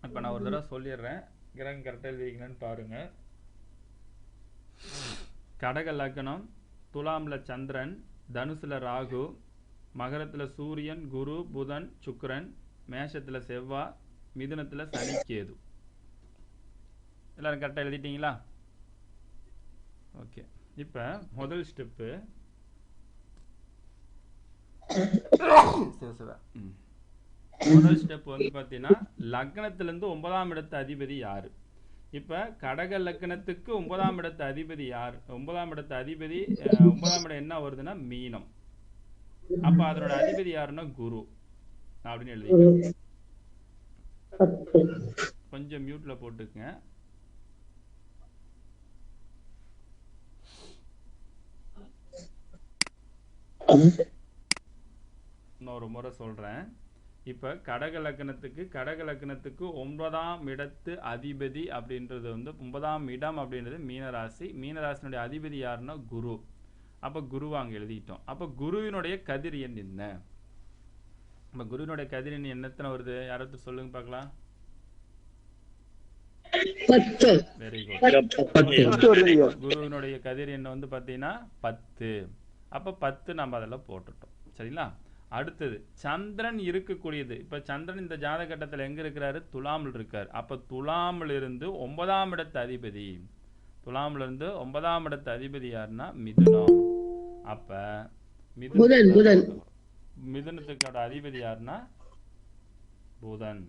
இப்போ நான் ஒரு தடவை சொல்லிடுறேன், கிரகம் கரெக்டாக எழுதிக்கணும்னு பாருங்க. கடக லக்னம், துலாம்ல சந்திரன், தனுசுல ராகு, மகரத்துல சூரியன், குரு, புதன், சுக்கிரன், மேஷத்துல செவ்வாய், மிதுனத்துல சனி கேது. எல்லாரும் கரெக்டாக எழுதிட்டீங்களா? ஓகே. இப்போ முதல் ஸ்டெப்பு முதல் ஸ்டெப் வந்து பார்த்தீங்கன்னா, லக்னத்திலேருந்து 9ஆம் இடத்து அதிபதி யாரு? இப்போ கடக லக்னத்துக்கு 9ஆம் இடத்து அதிபதி யார்? 9ஆம் இடத்து அதிபதி 9ஆம் இடம் என்ன வருதுன்னா மீனம். அப்ப அதனோட அதிபதி யாருன்னா குரு அப்படின்னு எழுதிக்கோங்க. கொஞ்சம் மியூட்ல போட்டுக்கங்க. இன்னொரு முறை சொல்றேன். இப்ப கடக லக்னத்துக்கு 9ஆம் இடத்து அதிபதி அப்படின்றது வந்து 9ஆம் இடம் அப்படின்றது மீனராசி. மீனராசினுடைய அதிபதி யாருன்னா குரு. அப்ப குருவை அங்க எழுதிட்டோம். அப்ப குருவினுடைய கதிர் எண் என்ன? அப்ப குருவினுடைய கதிர் எண் என்னத்தனை வருது? யாராவது சொல்லுங்க பார்க்கலாம். Very good. குருவினுடைய கதிர் எண் வந்து பாத்தீங்கன்னா 10. அப்ப 10 நம்ம அதெல்லாம் போட்டுட்டோம். சரிங்களா? அடுத்தது சந்திரன் இருக்கக்கூடியது. இப்ப சந்திரன் இந்த ஜாதக கட்டத்தில் எங்க இருக்கிறாரு? துலாமில் இருக்காரு. அப்ப துலாமில் இருந்து 9ஆம் இடத்து அதிபதி, துலாமில் இருந்து 9ஆம் இடத்து அதிபதி யாருன்னா மிதுனம். அப்ப மிதுனத்துக்கோட அதிபதி யாருன்னா புதன்.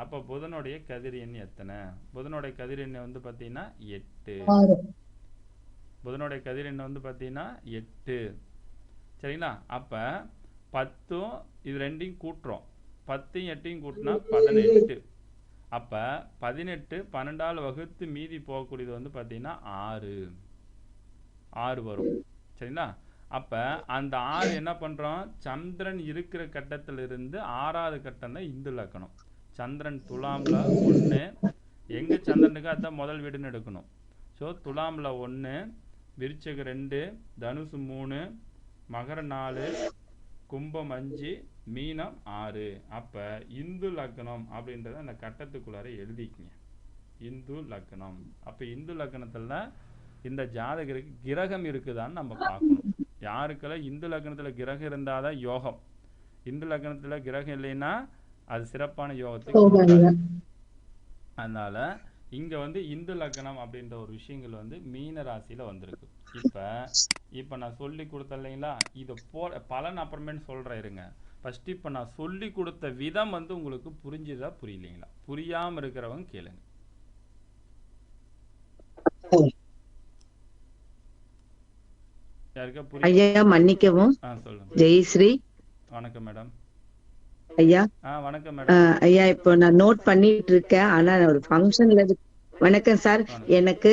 அப்ப புதனுடைய கதிர் எண் எத்தனை? புதனுடைய கதிர் எண் வந்து பாத்தீங்கன்னா 8. புதனுடைய கதிர் எண் வந்து பாத்தீங்கன்னா 8. சரிங்களா? அப்ப 10 இது ரெண்டையும் கூட்டுறோம். 10 8 கூட்டினா 18. அப்ப 18 12ஆல் வகுத்து மீதி போகக்கூடியது வந்து பாத்தீங்கன்னா 6 வரும். சரிங்களா? அப்ப அந்த 6 என்ன பண்றோம்? சந்திரன் இருக்கிற கட்டத்திலிருந்து 6வது கட்டம் தான் இந்து லக்னம். சந்திரன் துலாம்ல 1. எங்க சந்திரனுக்கு அதான் முதல் வீடுன்னு எடுக்கணும். ஸோ துலாம்ல 1, விருச்சிகம் 2, தனுசு 3, மகரம் 4, கும்பம் 5, மீனம் 6. அப்ப இந்து லக்னம் அப்படின்றத அந்த கட்டத்துக்குள்ளார எழுதிக்கங்க. இந்து லக்னம். அப்ப இந்து லக்னத்துல இந்த ஜாதகருக்கு கிரகம் இருக்குதான்னு நம்ம பார்க்கணும். யாருக்கெல்லாம் இந்து லக்னத்தில் கிரகம் இருந்தால் தான் யோகம். இந்து லக்னத்தில் கிரகம் இல்லைன்னா அது சிறப்பான யோகத்தை கொடுக்காது. அதனால் இங்கே வந்து இந்து லக்னம் அப்படின்ற ஒரு விஷயங்கள் வந்து மீன ராசியில் வந்திருக்கு. இப்போ நான் சொல்லி கொடுத்தேன் இல்லைங்களா, இதை பலன் அப்புறமேட்டு சொல்கிறேன் இருங்க. ஃபஸ்ட்டு இப்போ நான் சொல்லி கொடுத்த விதம் வந்து உங்களுக்கு புரிஞ்சுதா புரியலைங்களா? புரியாமல் இருக்கிறவங்க கேளுங்க. யாருக்கா ஐயா மன்னிக்கவும். சொல்லுங்க. ஜெயஸ்ரீ. வணக்கம் மேடம். ஐயா வணக்கம் மேடம். ஐயா இப்போ நான் நோட் பண்ணிட்டு இருக்கேன். ஆனா ஒரு ஃபங்க்ஷன்ல வணக்கம் சார். எனக்கு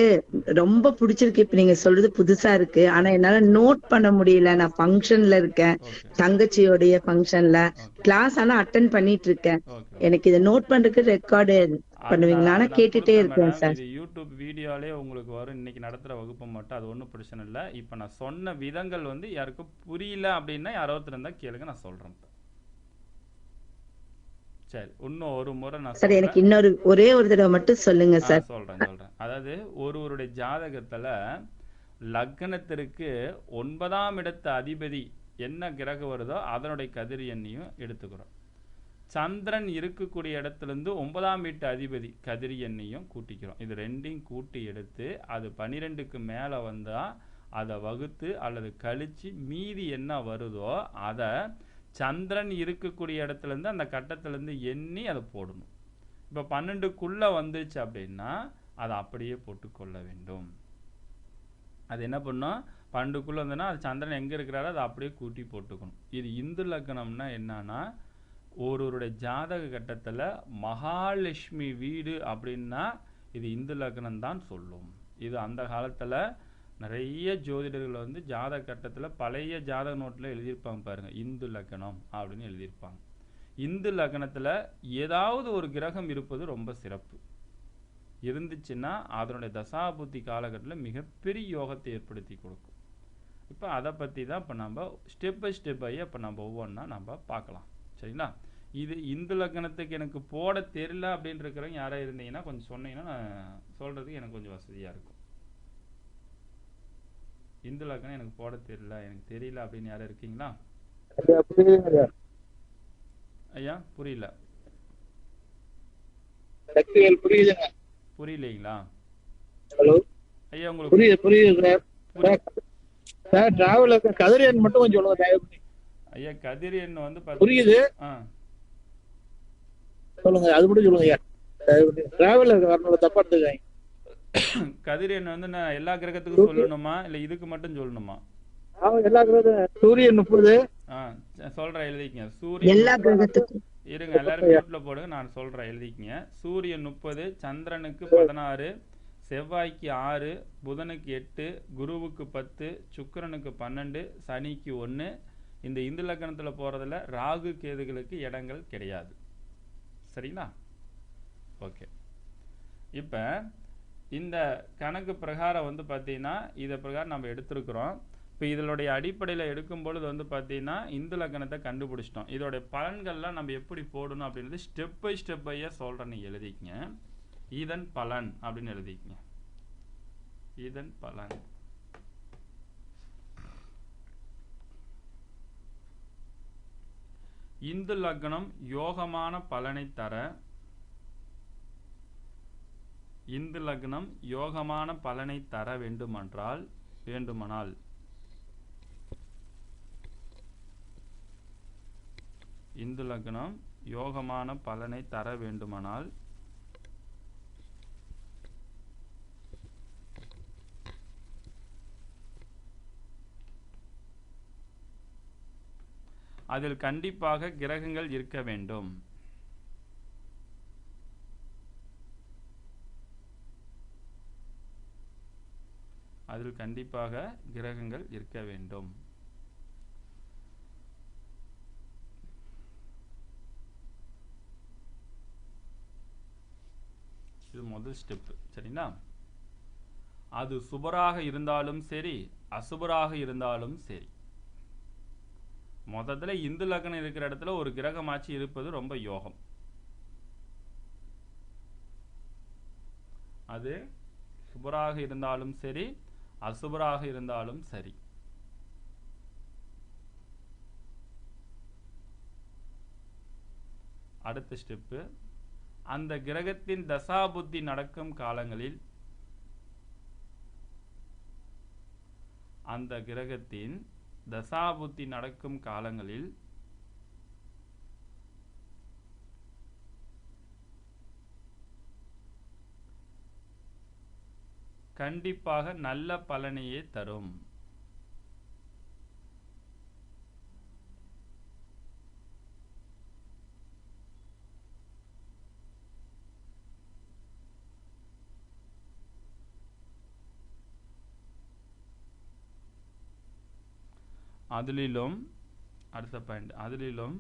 ரொம்ப பிடிச்சிருக்கு. இப்ப நீங்க சொல்றது புதுசா இருக்கு. ஆனா என்னால நோட் பண்ண முடியல. நான் ஃபங்க்ஷன்ல இருக்கேன், தங்கச்சியோடைய ஃபங்க்ஷன்ல. கிளாஸ் ஆனா அட்டென்ட் பண்ணிட்டு இருக்கேன். எனக்கு இதை நோட் பண்றதுக்கு ரெக்கார்டு பண்ணுவீங்களா? ஆனா கேட்டுட்டே இருக்கேன் சார். இது யூடியூப் வீடியோலே உங்களுக்கு வரும். இன்னைக்கு நடத்துற வகுப்பு மட்டும், அது ஒன்றும் பிரச்சனை இல்லை. இப்போ நான் சொன்ன விதங்கள் வந்து யாருக்கும் புரியல அப்படின்னா யாராவது இருந்தா கேளுங்க, நான் சொல்றேன். சரி, இன்னும் ஒரு முறை நான் சார் எனக்கு ஒரே ஒரு தடவை மட்டும் சொல்லுங்க சார். சொல்றேன். அதாவது ஒருவருடைய ஜாதகத்துல லக்னத்திற்கு 9ஆம் இடத்து அதிபதி என்ன கிரகம் வருதோ அதனுடைய கதிர் எண்ணையும் எடுத்துக்கிறோம். சந்திரன் இருக்கக்கூடிய இடத்துலேருந்து 9ஆம் வீட்டு அதிபதி கதிர் எண்ணையும் கூட்டிக்கிறோம். இது ரெண்டையும் கூட்டி எடுத்து அது 12க்கு மேலே வந்தால் அதை வகுத்து அல்லது கழித்து மீதி என்ன வருதோ அதை சந்திரன் இருக்கக்கூடிய இடத்துலேருந்து அந்த கட்டத்திலேருந்து எண்ணி அதை போடணும். இப்போ 12க்குள்ளே வந்துச்சு அப்படின்னா அதை அப்படியே போட்டுக்கொள்ள வேண்டும். அது என்ன பண்ணோம், 12க்குள்ளே வந்தோன்னா அது சந்திரன் எங்கே இருக்கிறாரோ அதை அப்படியே கூட்டி போட்டுக்கணும். இது இந்து லக்னம்னா என்னன்னா, ஒருவருடைய ஜாதக கட்டத்தில் மகாலட்சுமி வீடு அப்படின்னா இது இந்து லக்னம் தான் சொல்லும். இது அந்த காலத்தில் நிறைய ஜோதிடர்கள் வந்து ஜாதக கட்டத்தில் பழைய ஜாதக நோட்டில் எழுதியிருப்பாங்க பாருங்கள், இந்து லக்னம் அப்படின்னு எழுதியிருப்பாங்க. இந்து லக்னத்தில் ஏதாவது ஒரு கிரகம் இருப்பது ரொம்ப சிறப்பு. இருந்துச்சுன்னா அதனுடைய தசாபுத்தி காலகட்டத்தில் மிகப்பெரிய யோகத்தை ஏற்படுத்தி கொடுக்கும். இப்போ அதை பற்றி தான் இப்போ நம்ம ஸ்டெப் பை ஸ்டெப்பாக இப்போ நம்ம ஒவ்வொன்றா நம்ம பார்க்கலாம். சரிங்களா? இது இந்து லக்னத்துக்கு எனக்கு போட தெரியல அப்படின்னு இருக்கிறவங்க யாராவது இருந்தீங்கன்னா கொஞ்சம் சொன்னீங்கன்னா நான் சொல்கிறதுக்கு எனக்கு கொஞ்சம் வசதியாக இருக்கும். இந்து லக்னம் எனக்கு போட தெரியல, எனக்கு தெரியல அப்படின்னு யாரும் இருக்கீங்களா? ஐயா புரியல. புரியலைங்களா? ஹலோ ஐயா உங்களுக்கு புரியுது சார். டிராவல் கதிர் எண் மட்டும் கொஞ்சம் சொல்லுங்க தயவு பண்ணி. ஐயா கதிர் எண் வந்து புரியுது, சொல்லுங்க. அது மட்டும் சொல்லுங்க ஐயா. டிராவல் வரணும், தப்பா எடுத்துக்காங்க. கதிர் எண் வந்து நான் எல்லா கிரகத்துக்கும் சொல்லணுமா இல்ல இதுக்கு மட்டும் சொல்லணுமா? எல்லா கிரகம் சூரியன் 30. சொல்றேன், எழுதிக்கங்க. சூரியன் எல்லா கிரகத்துக்கும் இருங்க, எல்லாரும் மியூட்ல போடுங்க, நான் சொல்றேன், எழுதிக்கங்க. சூரியன் 30, சந்திரனுக்கு 16, செவ்வாய்க்கு 6, புதனுக்கு 8, குருவுக்கு 10, சுக்கிரனுக்கு 12, சனிக்கு 1. இந்த இந்து லக்னத்துல போறதுல ராகு கேதுகளுக்கு இடங்கள் கிடையாது. சரிங்களா? ஓகே. இப்போ இந்த கணக்கு பிரகாரம் வந்து பார்த்தீங்கன்னா இதை பிரகாரம் நம்ம எடுத்திருக்கிறோம். இப்போ இதனுடைய அடிப்படையில் எடுக்கும் பொழுது வந்து பார்த்தீங்கன்னா இந்து லக்னத்தை கண்டுபிடிச்சிட்டோம். இதோடைய பலன்கள்லாம் நம்ம எப்படி போடணும் அப்படின்றது ஸ்டெப் பை ஸ்டெப்பையாக சொல்கிறேன்னு எழுதிக்கங்க. இதன் பலன் அப்படின்னு எழுதிக்கங்க. இதன் பலன். இந்து லக்னம் யோகமான பலனை தர, இந்து லக்னம் யோகமான பலனை தர வேண்டுமானால் இந்து லக்னம் யோகமான பலனை தர வேண்டுமானால் அதில் கண்டிப்பாக கிரகங்கள் இருக்க வேண்டும். அதில் கண்டிப்பாக கிரகங்கள் இருக்க வேண்டும். இது முதல் ஸ்டெப். சரிங்களா? அது சுபராக இருந்தாலும் சரி, அசுபராக இருந்தாலும் சரி, மொத்தத்துல இந்து லக்னம் இருக்கிற இடத்துல ஒரு கிரகமாட்சி இருப்பது ரொம்ப யோகம். அது சுபராக இருந்தாலும் சரி, அசுபராக இருந்தாலும் சரி. அடுத்த ஸ்டெப்பு, அந்த கிரகத்தின் தசாபுத்தி நடக்கும் காலங்களில் அந்த கிரகத்தின் தசாபுத்தி நடக்கும் காலங்களில் கண்டிப்பாக நல்ல பலனையே தரும். அதிலும் அடுத்த பாயிண்ட், அதிலும்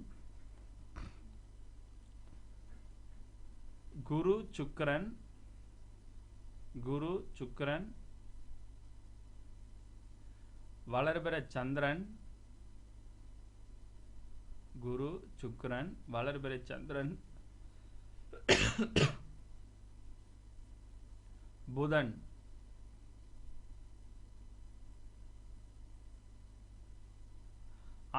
குரு சுக்கிரன் வளர்பிற சந்திரன், குரு சுக்கிரன் வளர்பிற சந்திரன், புதன்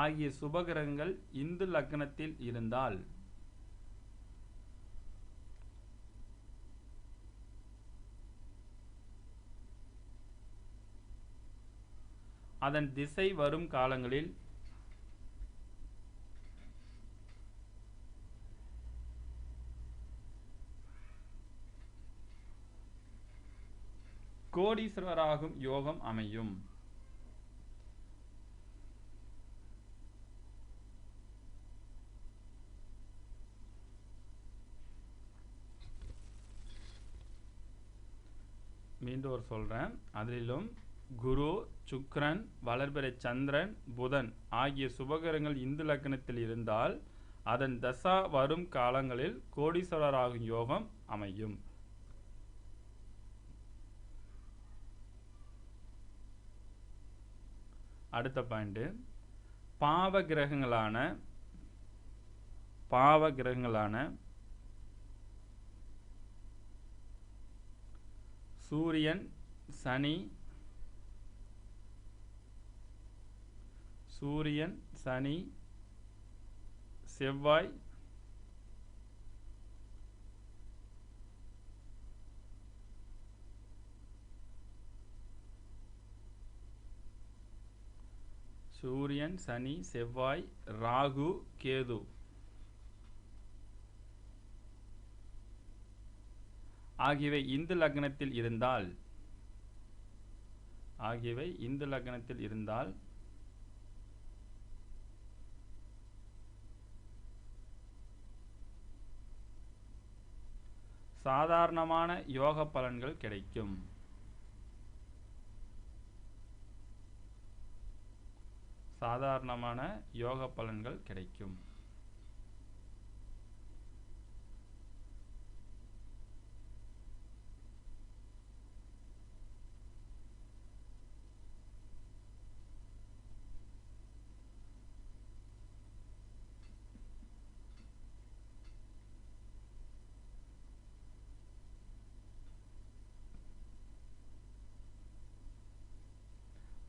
ஆகிய சுபகிரகங்கள் இந்து லக்னத்தில் இருந்தால் அதன் திசை வரும் காலங்களில் கோடீஸ்வரராகும் யோகம் அமையும். மீண்டும் ஒரு சொல்றேன், அதிலும் குரு சுக்கிரன் வளர்பிறை சந்திரன் புதன் ஆகிய சுபகிரகங்கள் இந்து லக்னத்தில் இருந்தால் அதன் தசா வரும் காலங்களில் கோடீஸ்வரராகும் யோகம் அமையும். அடுத்த பாயிண்ட், பாவ கிரகங்களான சூரியன் சனி செவ்வாய் ராகு கேது ஆகியவை இந்து லக்னத்தில் இருந்தால் சாதாரணமான யோக பலன்கள் கிடைக்கும்.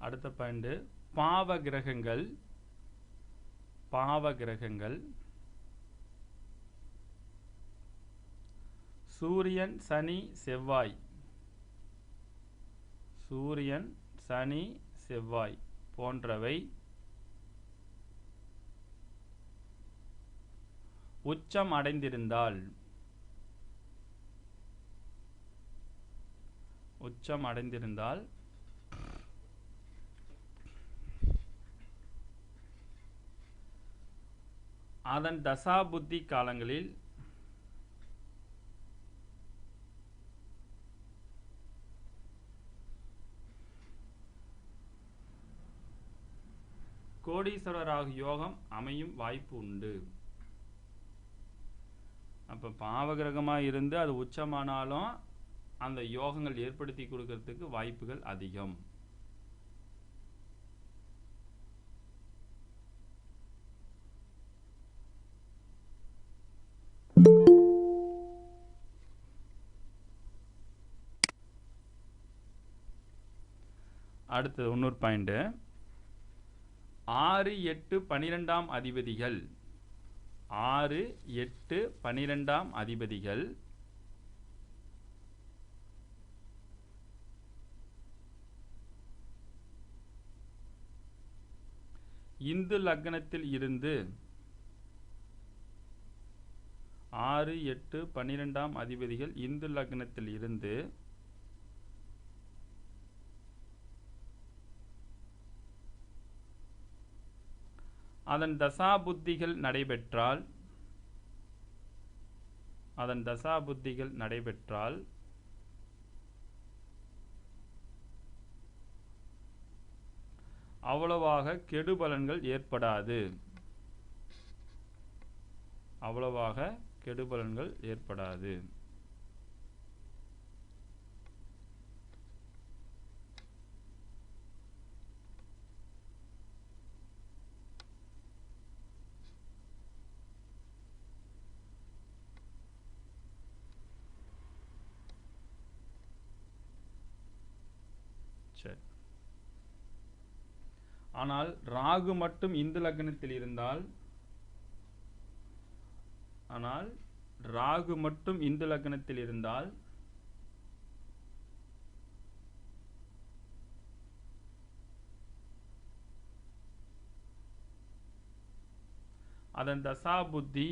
அடுத்த பாயிண்ட், பாவ கிரகங்கள் சூரியன் சனி செவ்வாய் போன்றவை உச்சம் அடைந்திருந்தால் அதன் தசாபுத்தி காலங்களில் கோடீஸ்வரராக யோகம் அமையும் வாய்ப்பு உண்டு. அப்ப பாவகிரகமா இருந்து அது உச்சமானாலும் அந்த யோகங்கள் ஏற்படுத்தி கொடுக்கிறதுக்கு வாய்ப்புகள் அதிகம். அடுத்து இன்னொரு பாயிண்ட், 6, 8, 12 அதிபதிகள் 6, 8, 12ஆம் அதிபதிகள் இந்து லக்னத்தில் இருந்து 6, 8, 12ஆம் அதிபதிகள் இந்து லக்னத்தில் இருந்து அதன் தசாபுத்திகள் நடைபெற்றால் அவ்வளவாக கெடுபலன்கள் ஏற்படாது. சரி. ஆனால் ராகு மட்டும் இந்து லக்னத்தில் இருந்தால் அதன் தசாபுத்தி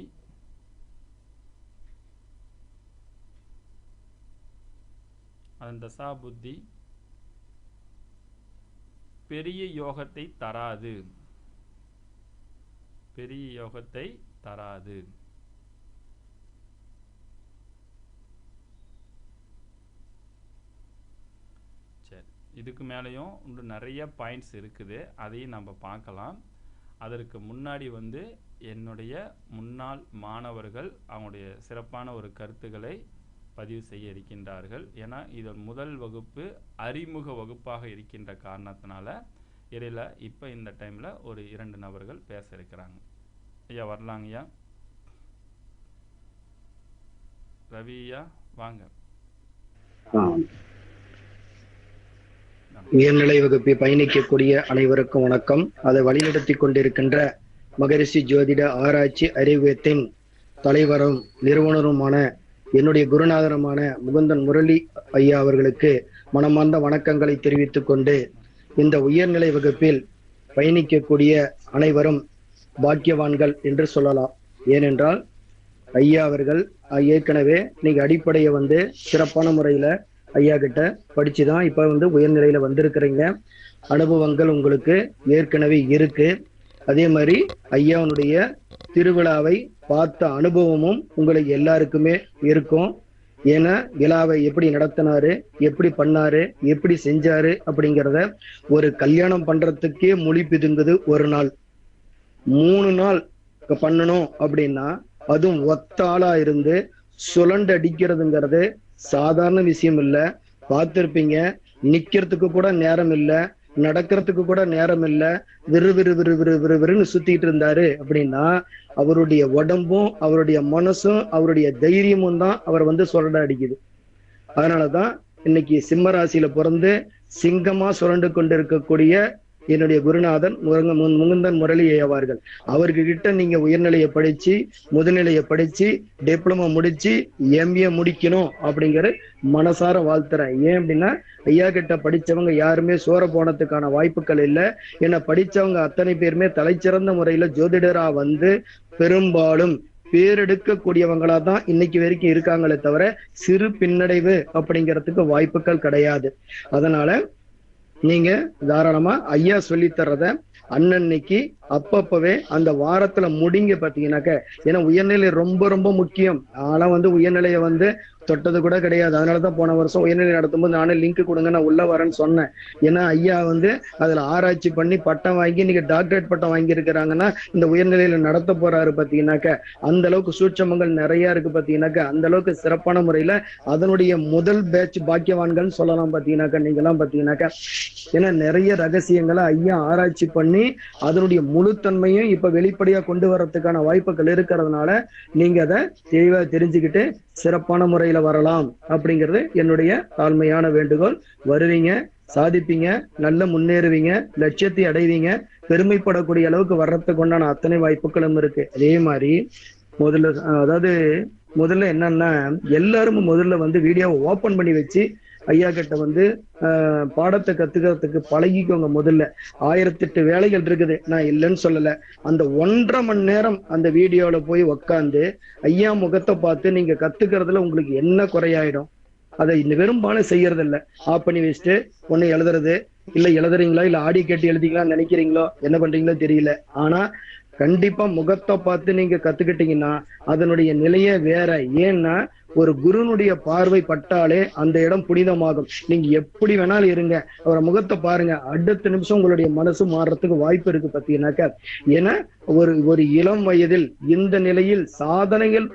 பெரிய யோகத்தை தராது. சரி, இதுக்கு மேலேயும் இன்னும் நிறைய பாயிண்ட்ஸ் இருக்குது, அதையும் நம்ம பார்க்கலாம். அதற்கு முன்னாடி என்னுடைய முன்னாள் மாணவர்கள் அவங்களுடைய சிறப்பான ஒரு கருத்துக்களை பதிவு செய்ய இருக்கின்றார்கள். ஏன்னா இது முதல் வகுப்பு அறிமுக வகுப்பாக இருக்கின்ற காரணத்தினால இடையில இப்போ இந்த டைமில் ஒரு 2 நபர்கள் பேச இருக்கிறாங்க. ஐயா வரலாங்கய்யா. ரவி ஐயா வாங்க. உயர்நிலை வகுப்பை பயணிக்கக்கூடிய அனைவருக்கும் வணக்கம். அதை வழிநடத்தி கொண்டிருக்கின்ற மகரிஷி ஜோதிட ஆராய்ச்சி அறிவியத்தின் தலைவரும் நிறுவனருமான என்னுடைய குருநாதரமான முகுந்தன் முரளி ஐயா அவர்களுக்கு மனமார்ந்த வணக்கங்களை தெரிவித்துக் கொண்டு, இந்த உயர்நிலை வகுப்பில் பயணிக்கக்கூடிய அனைவரும் பாக்கியவான்கள் என்று சொல்லலாம். ஏனென்றால் ஐயா அவர்கள் ஏற்கனவே நீங்க அடிப்படையை சிறப்பான முறையில ஐயா கிட்ட படிச்சுதான் இப்ப உயர்நிலையில வந்திருக்கிறீங்க. அனுபவங்கள் உங்களுக்கு ஏற்கனவே இருக்கு. அதே மாதிரி ஐயாவுடைய திருவிழாவை பார்த்த அனுபவமும் உங்களுக்கு எல்லாருக்குமே இருக்கும். ஏன்னா விழாவை எப்படி நடத்தினாரு, எப்படி பண்ணாரு, எப்படி செஞ்சாரு அப்படிங்கிறத ஒரு கல்யாணம் பண்றதுக்கே மொழி பிதுங்குது. ஒரு நாள் 3 நாள் பண்ணணும் அப்படின்னா அதுவும் ஒத்தாளா இருந்து சுழண்டு அடிக்கிறதுங்கிறது சாதாரண விஷயம் இல்ல. பார்த்திருப்பீங்க, நிக்கிறதுக்கு கூட நேரம் இல்ல, நடக்கிறதுக்கு கூட நேரம் இல்ல, விறுவிறுன்னு சுத்திட்டு இருந்தாரு அப்படின்னா அவருடைய உடம்பும் அவருடைய மனசும் அவருடைய தைரியமும் தான் அவர் சுரண்ட அடிக்குது. அதனாலதான் இன்னைக்கு சிம்ம ராசியில பிறந்து சிங்கமா சுரண்டு கொண்டிருக்கக்கூடிய என்னுடைய குருநாதன் முகுந்தன் முரளி அவர்கள். அவர்கிட்ட நீங்க உயர்நிலையை படிச்சு முதுநிலையை படிச்சு டிப்ளமோ முடிச்சு MA முடிக்கணும் அப்படிங்கிற மனசார வாழ்த்துறேன். ஏன் அப்படின்னா ஐயா கிட்ட படிச்சவங்க யாருமே சோர போனதுக்கான வாய்ப்புகள் இல்லை. ஏன்னா படிச்சவங்க அத்தனை பேருமே தலைச்சிறந்த முறையில ஜோதிடரா பெரும்பாலும் பேரெடுக்கக்கூடியவங்களா தான் இன்னைக்கு வரைக்கும் இருக்காங்களே தவிர சிறு பின்னடைவு அப்படிங்கிறதுக்கு வாய்ப்புகள் கிடையாது. அதனால நீங்க தாராளமா ஐயா சொல்லி தர்றத அன்னன்னைக்கு அப்பப்பவே அந்த வாரத்துல முடிங்க பாத்தீங்கன்னாக்க, ஏன்னா உயர்நிலை ரொம்ப ரொம்ப முக்கியம். ஆனா உயர்நிலையை தொட்டது கூட கிடையாது. அதனாலதான் போன வருஷம் உயர்நிலை நடத்தும் போது நானே லிங்க் கொடுங்க நான் உள்ள வரேன்னு சொன்னேன். ஏன்னா ஐயா அதுல ஆராய்ச்சி பண்ணி பட்டம் வாங்கி இன்னைக்கு டாக்டரேட் பட்டம் வாங்கி இருக்கிறாங்கன்னா இந்த உயர்நிலையில நடத்த போறாரு பாத்தீங்கன்னாக்க அந்த அளவுக்கு சூட்சமங்கள் நிறைய இருக்கு. பாத்தீங்கன்னாக்க அந்த அளவுக்கு சிறப்பான முறையில அதனுடைய முதல் பேட்ச் பாக்கியவான்கள் சொல்லலாம். பாத்தீங்கன்னாக்க நீங்க எல்லாம் பாத்தீங்கன்னாக்க ஏன்னா நிறைய ரகசியங்களை ஐயா ஆராய்ச்சி பண்ணி அதனுடைய முழுத்தன்மையும் இப்ப வெளிப்படையா கொண்டு வர்றதுக்கான வாய்ப்புகள் இருக்கிறதுனால நீங்க அதை தெளிவா தெரிஞ்சுக்கிட்டு சிறப்பான முறையில வரலாம் அப்படிங்கிறது என்னுடைய தாழ்மையான வேண்டுகோள். வருவீங்க, சாதிப்பீங்க, நல்ல முன்னேறுவீங்க, லட்சியத்தை அடைவீங்க, பெருமைப்படக்கூடிய அளவுக்கு வர்றதுக்கு உண்டான அத்தனை வாய்ப்புகளும் இருக்கு. அதே மாதிரி முதல்ல என்னன்னா, எல்லாரும் முதல்ல வீடியோவை ஓபன் பண்ணி வச்சு ஐயா கிட்ட பாடத்தை கத்துக்கிறதுக்கு பழகிக்கோங்க. முதல்ல 1008 வேலைகள் இருக்குது, நான் இல்லைன்னு சொல்லல. அந்த 1.5 மணி நேரம் அந்த வீடியோல போய் உக்காந்து ஐயா முகத்தை பார்த்து நீங்க கத்துக்கிறதுல உங்களுக்கு என்ன குறையாயிடும்? அதை பெரும்பாலும் செய்யறது இல்ல. ஆஃப் பண்ணி வச்சுட்டு ஒண்ணு எழுதுறது, இல்ல எழுதுறீங்களா இல்ல ஆடியோ கேட்டு எழுதிக்கலாம்னு நினைக்கிறீங்களோ, என்ன பண்றீங்களோ தெரியல. ஆனா கண்டிப்பா முகத்தை பார்த்து நீங்க கத்துக்கிட்டீங்கன்னா அதனுடைய நிலையே வேற. ஏன்னா ஒரு குருனுடைய பார்வை பட்டாலே அந்த இடம் புனிதமாகும். நீங்க எப்படி வேணாலும் இருங்க, அவரை முகத்தை பாருங்க, அடுத்த நிமிஷம் உங்களுடைய மனசு மாறுறதுக்கு வாய்ப்பு இருக்கு பாத்தீங்கன்னாக்கா. ஏன்னா ஒரு இளம் வயதில் இந்த நிலையில் சாதனைகள்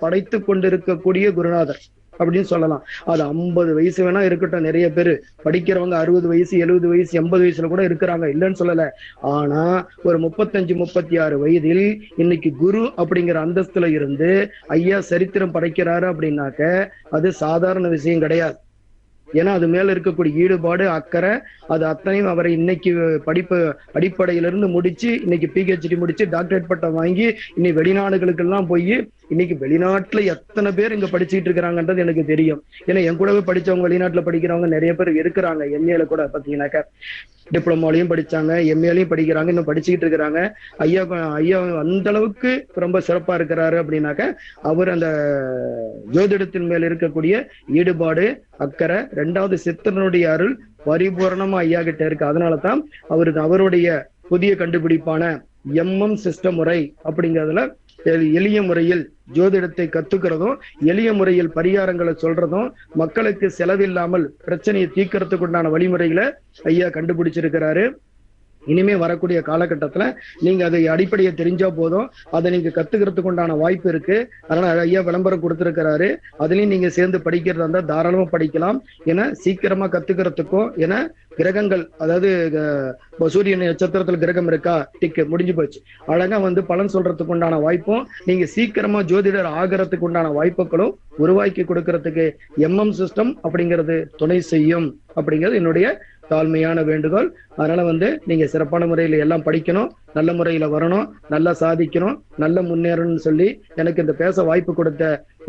படைத்து கொண்டிருக்கக்கூடிய குருநாதர் அப்படின்னு சொல்லலாம். அது 50 வயசு வேணா இருக்கட்டும். நிறைய பேர் படிக்கிறவங்க 60 வயசு 70 வயசு 80 வயசுல கூட இருக்கிறாங்க, இல்லைன்னு சொல்லல. ஆனா ஒரு 35-36 வயதில் இன்னைக்கு குரு அப்படிங்கிற அந்தஸ்துல இருந்து ஐயா சரித்திரம் படைக்கிறாரு அப்படின்னாக்க அது சாதாரண விஷயம் கிடையாது. ஏன்னா அது மேல இருக்கக்கூடிய ஈடுபாடு, அக்கறை, அது அத்தனையும் அவரை இன்னைக்கு படிப்பு அடிப்படையிலிருந்து முடிச்சு இன்னைக்கு PhD முடிச்சு டாக்டரேட் பட்டம் வாங்கி இன்னைக்கு வெளிநாடுகளுக்கு எல்லாம் போய் இன்னைக்கு வெளிநாட்டுல எத்தனை பேர் இங்க படிச்சுட்டு இருக்கிறாங்கன்றது எனக்கு தெரியும். ஏன்னா என் கூடவே படிச்சவங்க வெளிநாட்டுல படிக்கிறவங்க நிறைய பேர் இருக்கிறாங்க. MA கூட பாத்தீங்கன்னாக்கா டிப்ளமாலையும் படிச்சாங்க, MA-லையும் படிக்கிறாங்க, இன்னும் படிச்சுக்கிட்டு இருக்கிறாங்க. ஐயா அந்த அளவுக்கு ரொம்ப சிறப்பா இருக்கிறாரு அப்படின்னாக்க அவர் அந்த ஜோதிடத்தின் மேல இருக்கக்கூடிய ஈடுபாடு, அக்கறை, 2வது சித்தனுடைய அருள் பரிபூரணமா ஐயா கிட்ட இருக்கு. அதனாலதான் அவருடைய புதிய கண்டுபிடிப்பான MM சிஸ்டம் முறை அப்படிங்கிறதுல எளிய முறையில் ஜோதிடத்தை கத்துக்கிறதும், எளிய முறையில் பரிகாரங்களை சொல்றதும், மக்களுக்கு செலவில்லாமல் பிரச்சனையை தீர்க்கறதுக்கு உண்டான வழிமுறைகளை ஐயா கண்டுபிடிச்சிருக்கிறாரு. இனிமே வரக்கூடிய காலகட்டத்துல நீங்க அதை அடிப்படையை தெரிஞ்சா போதும், அதை நீங்க கத்துக்கிறதுக்கு உண்டான வாய்ப்பு இருக்கு. அதனால ஐயா விளம்பரம் கொடுத்திருக்கிறாரு. அதுலயும் நீங்க சேர்ந்து படிக்கிறதா இருந்தா தாராளமா படிக்கலாம். ஏன்னா சீக்கிரமா கத்துக்கிறதுக்கும், ஏன்னா கிரகங்கள், அதாவது சூரியன் நட்சத்திரத்துல கிரகம் இருக்கா, டிக்கு முடிஞ்சு போச்சு. அழகா பலன் சொல்றதுக்கு உண்டான வாய்ப்பும், நீங்க சீக்கிரமா ஜோதிடர் ஆகிறதுக்கு உண்டான வாய்ப்புகளும் உருவாக்கி கொடுக்கறதுக்கு MM சிஸ்டம் அப்படிங்கிறது துணை செய்யும் அப்படிங்கிறது என்னுடைய தாழ்மையான வேண்டுகோள். அதனால நீங்க சிறப்பான முறையில எல்லாம் படிக்கணும், நல்ல முறையில வரணும், நல்லா சாதிக்கணும், நல்ல முன்னேறணும்னு சொல்லி எனக்கு இந்த பேச வாய்ப்பு கொடுத்த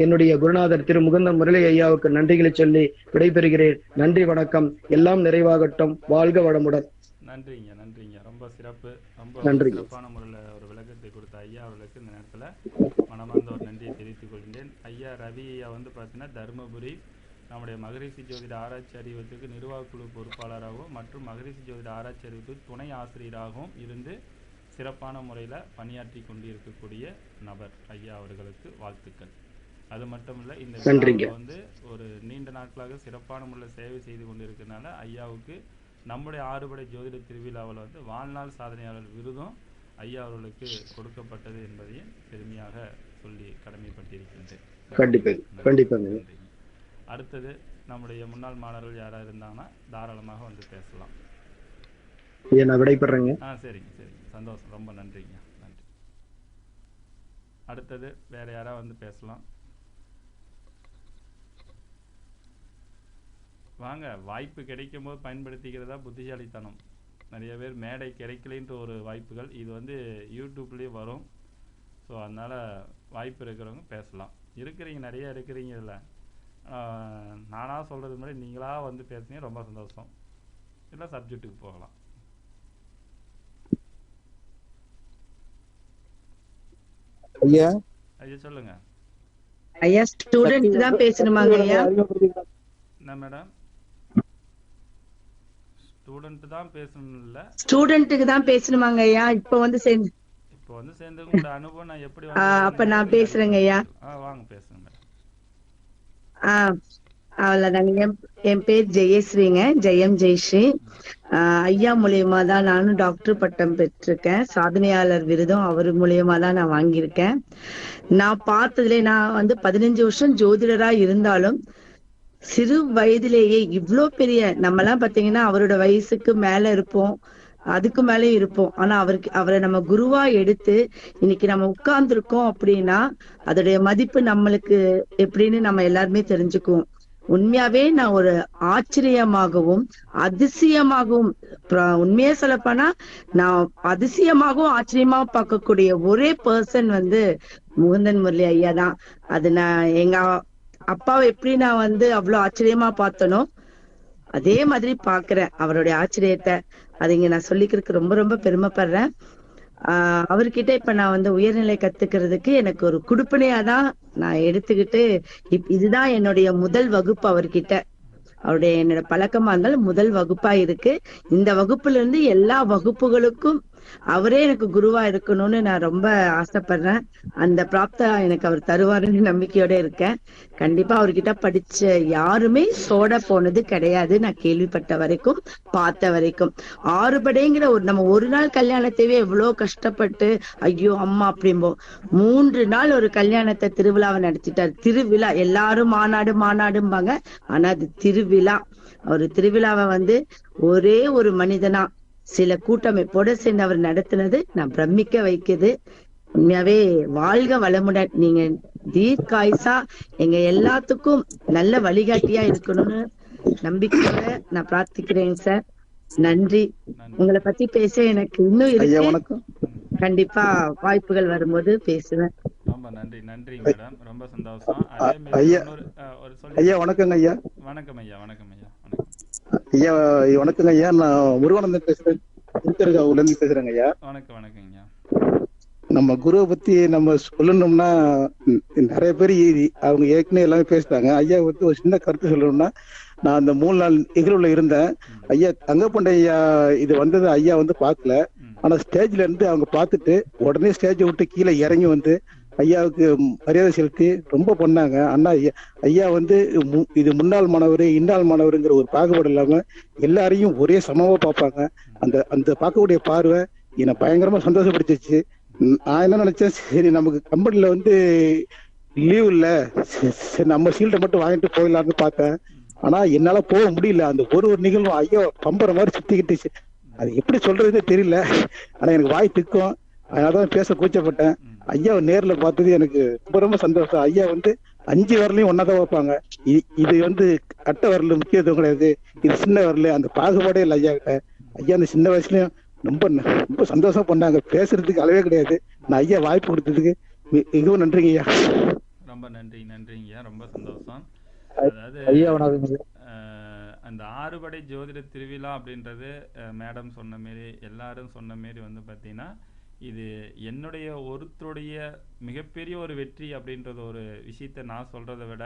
என்னுடைய குருநாதர் திரு முகுந்தன் முரளி ஐயாவுக்கு நன்றிகளை சொல்லி விடைபெறுகிறேன். நன்றி, வணக்கம். எல்லாம் நிறைவாகட்டும். வாழ்க வளமுடன். நன்றிங்க, நன்றிங்க. ரொம்ப சிறப்பு. ரொம்ப நன்றி. சிறப்பான முறையில் ஒரு விளக்கத்தை கொடுத்த ஐயா அவர்களுக்கு இந்த நேரத்தில் மனமார்ந்த ஒரு நன்றியை தெரிவித்துக் கொள்கின்றேன். ஐயா ரவி ஐயா பார்த்தீங்கன்னா தருமபுரி நம்முடைய மகரிஷி ஜோதிட ஆராய்ச்சி அறிவத்துக்கு நிர்வாக குழு பொறுப்பாளராகவும் மற்றும் மகரிஷி ஜோதிட ஆராய்ச்சி அறிவத்துக்கு துணை ஆசிரியராகவும் இருந்து சிறப்பான முறையில் பணியாற்றி கொண்டிருக்கக்கூடிய நபர் ஐயா அவர்களுக்கு வாழ்த்துக்கள். அது மட்டும் இல்லை, இந்த ஒரு நீண்ட நாட்களாக சிறப்பான முறையில் சேவை செய்து கொண்டிருக்கிறதுனால ஐயாவுக்கு நம்முடைய ஆறுபடை ஜோதிட திருவிழாவில் வாழ்நாள் சாதனையாளர் விருதும் ஐயா அவர்களுக்கு கொடுக்கப்பட்டது என்பதையும் பெருமையாக சொல்லி கடமைப்பட்டிருக்கின்றேன். கண்டிப்பாக. அடுத்தது நம்முடைய முன்னாள் மாணவர்கள் யாராவது இருந்தாங்கன்னா தாராளமாக பேசலாம். நான் விடைபெறேங்க. சரிங்க, சரிங்க, சந்தோஷம், ரொம்ப நன்றிங்க, நன்றி. அடுத்தது வேற யாராவது பேசலாம். வாங்க, வாய்ப்பு கிடைக்கும் போது பயன்படுத்திக்கிறதா புத்திசாலித்தனம். நிறைய பேர் மேடை கிடைக்கலைன்ற ஒரு வாய்ப்புகள் இது யூடியூப்லேயே வரும். ஸோ அதனால் வாய்ப்பு இருக்கிறவங்க பேசலாம். இருக்கிறீங்க, நிறைய இருக்கிறீங்க. இல்லை நானாக சொல்கிறது மாதிரி நீங்களாக பேசுனீங்க, ரொம்ப சந்தோஷம். இல்லை சப்ஜெக்ட்டுக்கு போகலாம். ஐயா சொல்லுங்க. ஐயா ஸ்டூடெண்ட் தான் பேசணுமாங்க ஐயா? என்ன மேடம், ஸ்டூடெண்ட் தான் பேசணும்? இல்லை, ஸ்டூடெண்ட்டுக்கு தான் பேசணுமாங்க ஐயா? இப்போ சேர்ந்து உங்களோட அனுபவம் நான் எப்படி அப்ப நான் பேசுறேங்க ஐயா. வாங்க பேசுங்க. அவ்வளவுதாங்க. என் பேர் ஜெயஸ்ரீங்க, ஜெயம் ஜெயஸ்ரீ. ஐயா மூலியமா தான் நானும் டாக்டர் பட்டம் பெற்றிருக்கேன். சாதனையாளர் விருதும் அவர் மூலியமா தான் நான் வாங்கியிருக்கேன். நான் பார்த்ததுல நான் 15 வருஷம் ஜோதிடரா இருந்தாலும் சிறு வயதிலேயே இவ்வளோ பெரிய, நம்ம எல்லாம் பாத்தீங்கன்னா அவரோட வயசுக்கு மேல இருப்போம், அதுக்கு மேலே இருப்போம். ஆனா அவரை நம்ம குருவா எடுத்து இன்னைக்கு நம்ம உட்கார்ந்துருக்கோம் அப்படின்னா அதோடைய மதிப்பு நம்மளுக்கு எப்படின்னு நம்ம எல்லாருமே தெரிஞ்சுக்குவோம். உண்மையாவே நான் ஒரு ஆச்சரியமாகவும் அதிசயமாகவும் உண்மையா சொல்லப்போனா நான் அதிசயமாகவும் ஆச்சரியமாகவும் பார்க்கக்கூடிய ஒரே பர்சன் வந்து முகுந்தன் முரளி ஐயா தான். அது நான் எங்க அப்பாவை எப்படி நான் வந்து அவ்வளவு ஆச்சரியமா பார்த்தனோ அதே மாதிரி பாக்குறேன் அவருடைய ஆச்சரியத்தை. அது இங்க நான் சொல்லிக்கிறதுக்கு ரொம்ப ரொம்ப பெருமைப்படுறேன். அவர்கிட்ட இப்ப நான் வந்து உயர்நிலை கத்துக்கிறதுக்கு எனக்கு ஒரு குடுப்பனையாதான் நான் எடுத்துக்கிட்டு இதுதான் என்னுடைய முதல் வகுப்பு அவர்கிட்ட. அவருடைய என்னோட பழக்கமா இருந்தாலும் முதல் வகுப்பா இருக்கு. இந்த வகுப்புல இருந்து எல்லா வகுப்புகளுக்கும் அவரே எனக்கு குருவா இருக்கணும்னு நான் ரொம்ப ஆசைப்படுறேன். அந்த பிராப்தா எனக்கு அவர் தருவாருன்னு நம்பிக்கையோட இருக்கேன். கண்டிப்பா அவர்கிட்ட படிச்ச யாருமே சோட போனது கிடையாது, நான் கேள்விப்பட்ட வரைக்கும் பார்த்த வரைக்கும். ஆறுபடைங்கிற நம்ம ஒரு நாள் கல்யாணத்தையே எவ்வளவு கஷ்டப்பட்டு ஐயோ அம்மா அப்படிம்போம். 3 நாள் ஒரு கல்யாணத்தை திருவிழாவை நடத்திட்டார். திருவிழா எல்லாரும் மாநாடும்பாங்க, ஆனா அது திருவிழா. ஒரு திருவிழாவை வந்து ஒரே ஒரு மனிதனா சில கூட்டமைப்போட சேர்ந்து அவர் நடத்தினது நான் பிரமிக்க வைக்குது. உண்மையாவே வாழ்க வளமுடன். நீங்க தீர்க்காயுசா எங்க எல்லாத்துக்கும் நல்ல வழிகாட்டியா இருக்கணும்னு நம்பிக்கையோட நான் பிரார்த்திக்கிறேன் சார். நன்றி. உங்களை பத்தி பேச எனக்கு இன்னும் இருக்கு. கண்டிப்பா வாய்ப்புகள் வரும்போது பேசுவேன். ரொம்ப நன்றி. நன்றி மேடம், ரொம்ப சந்தோஷம். ஐயா வணக்கங்க ஐயா. வணக்கம் ஐயா. வணக்கம் ஐயா. ஐயா வணக்கங்க ஐயா. நான் முருகானந்தன் பேசுறேன், திருத்தருகாவுல இருந்து பேசுறேங்க ஐயா. வணக்கம். வணக்கம் ஐயா. நம்ம குருவை பத்தி நம்ம சொல்லணும்னா நிறைய பேர் அவங்க ஏற்கனவே எல்லாமே பேசுறாங்க. ஐயா பத்தி ஒரு சின்ன கருத்து சொல்லணும்னா, நான் அந்த 3 நாள் நிகழ்வுல இருந்தேன். ஐயா தங்கப்பண்ட ஐயா இது வந்தது ஐயா வந்து பார்க்கல. ஆனா ஸ்டேஜ்ல இருந்து அவங்க பார்த்துட்டு உடனே ஸ்டேஜை விட்டு கீழே இறங்கி வந்து ஐயாவுக்கு மரியாதை செலுத்தி ரொம்ப பண்ணாங்க. அண்ணா ஐயா வந்து இது முன்னாள் மாணவர் இன்னாள் மாணவருங்கிற ஒரு பாகுபாடு இல்லாம எல்லாரையும் ஒரே சமமா பார்ப்பாங்க. அந்த பார்க்கக்கூடிய பார்வை என்னை பயங்கரமா சந்தோஷப்படுத்திச்சு. நான் என்ன நினைச்சேன், சரி நமக்கு கம்பெனில வந்து லீவ் இல்ல, சரி நம்ம சீல்டை மட்டும் வாங்கிட்டு போயிடலாம்னு பார்த்தேன். ஆனா என்னால போக முடியல. அந்த ஒரு நிகழ்வும் ஐயோ பம்பர மாதிரி சுத்திக்கிட்டுச்சு. அது எப்படி சொல்றதுன்னு தெரியல. ஆனா எனக்கு வாய் திக்கும், அதனாலதான் பேச கூச்சப்பட்டேன். ஐயாவை நேர்ல பார்த்தது எனக்கு ரொம்ப ரொம்ப சந்தோஷம். ஐயா வந்து 5 வரலையும் ஒன்னாதான் வைப்பாங்க. இது வந்து கட்ட வரல முக்கியத்துவம் கிடையாது, இது சின்ன வரல, அந்த பாகுபாடே இல்லை ஐயா கிட்ட. ஐயா அந்த சின்ன வயசுலயும் ரொம்ப ரொம்ப சந்தோஷம் பண்ணாங்க. பேசுறதுக்கு அளவே கிடையாது. நான் ஐயா வாய்ப்பு கொடுத்ததுக்கு மிகவும் நன்றிங்க ஐயா. ரொம்ப நன்றி. நன்றிங்கய்யா, ரொம்ப சந்தோஷம். அதாவது அந்த 6 படை ஜோதிட திருவிழா அப்படின்றது மேடம் சொன்ன மாரி எல்லாரும் சொன்ன மாரி வந்து பார்த்தீங்கன்னா இது என்னுடைய ஒருத்தருடைய மிகப்பெரிய ஒரு வெற்றி அப்படின்றது ஒரு விஷயத்தை நான் சொல்கிறத விட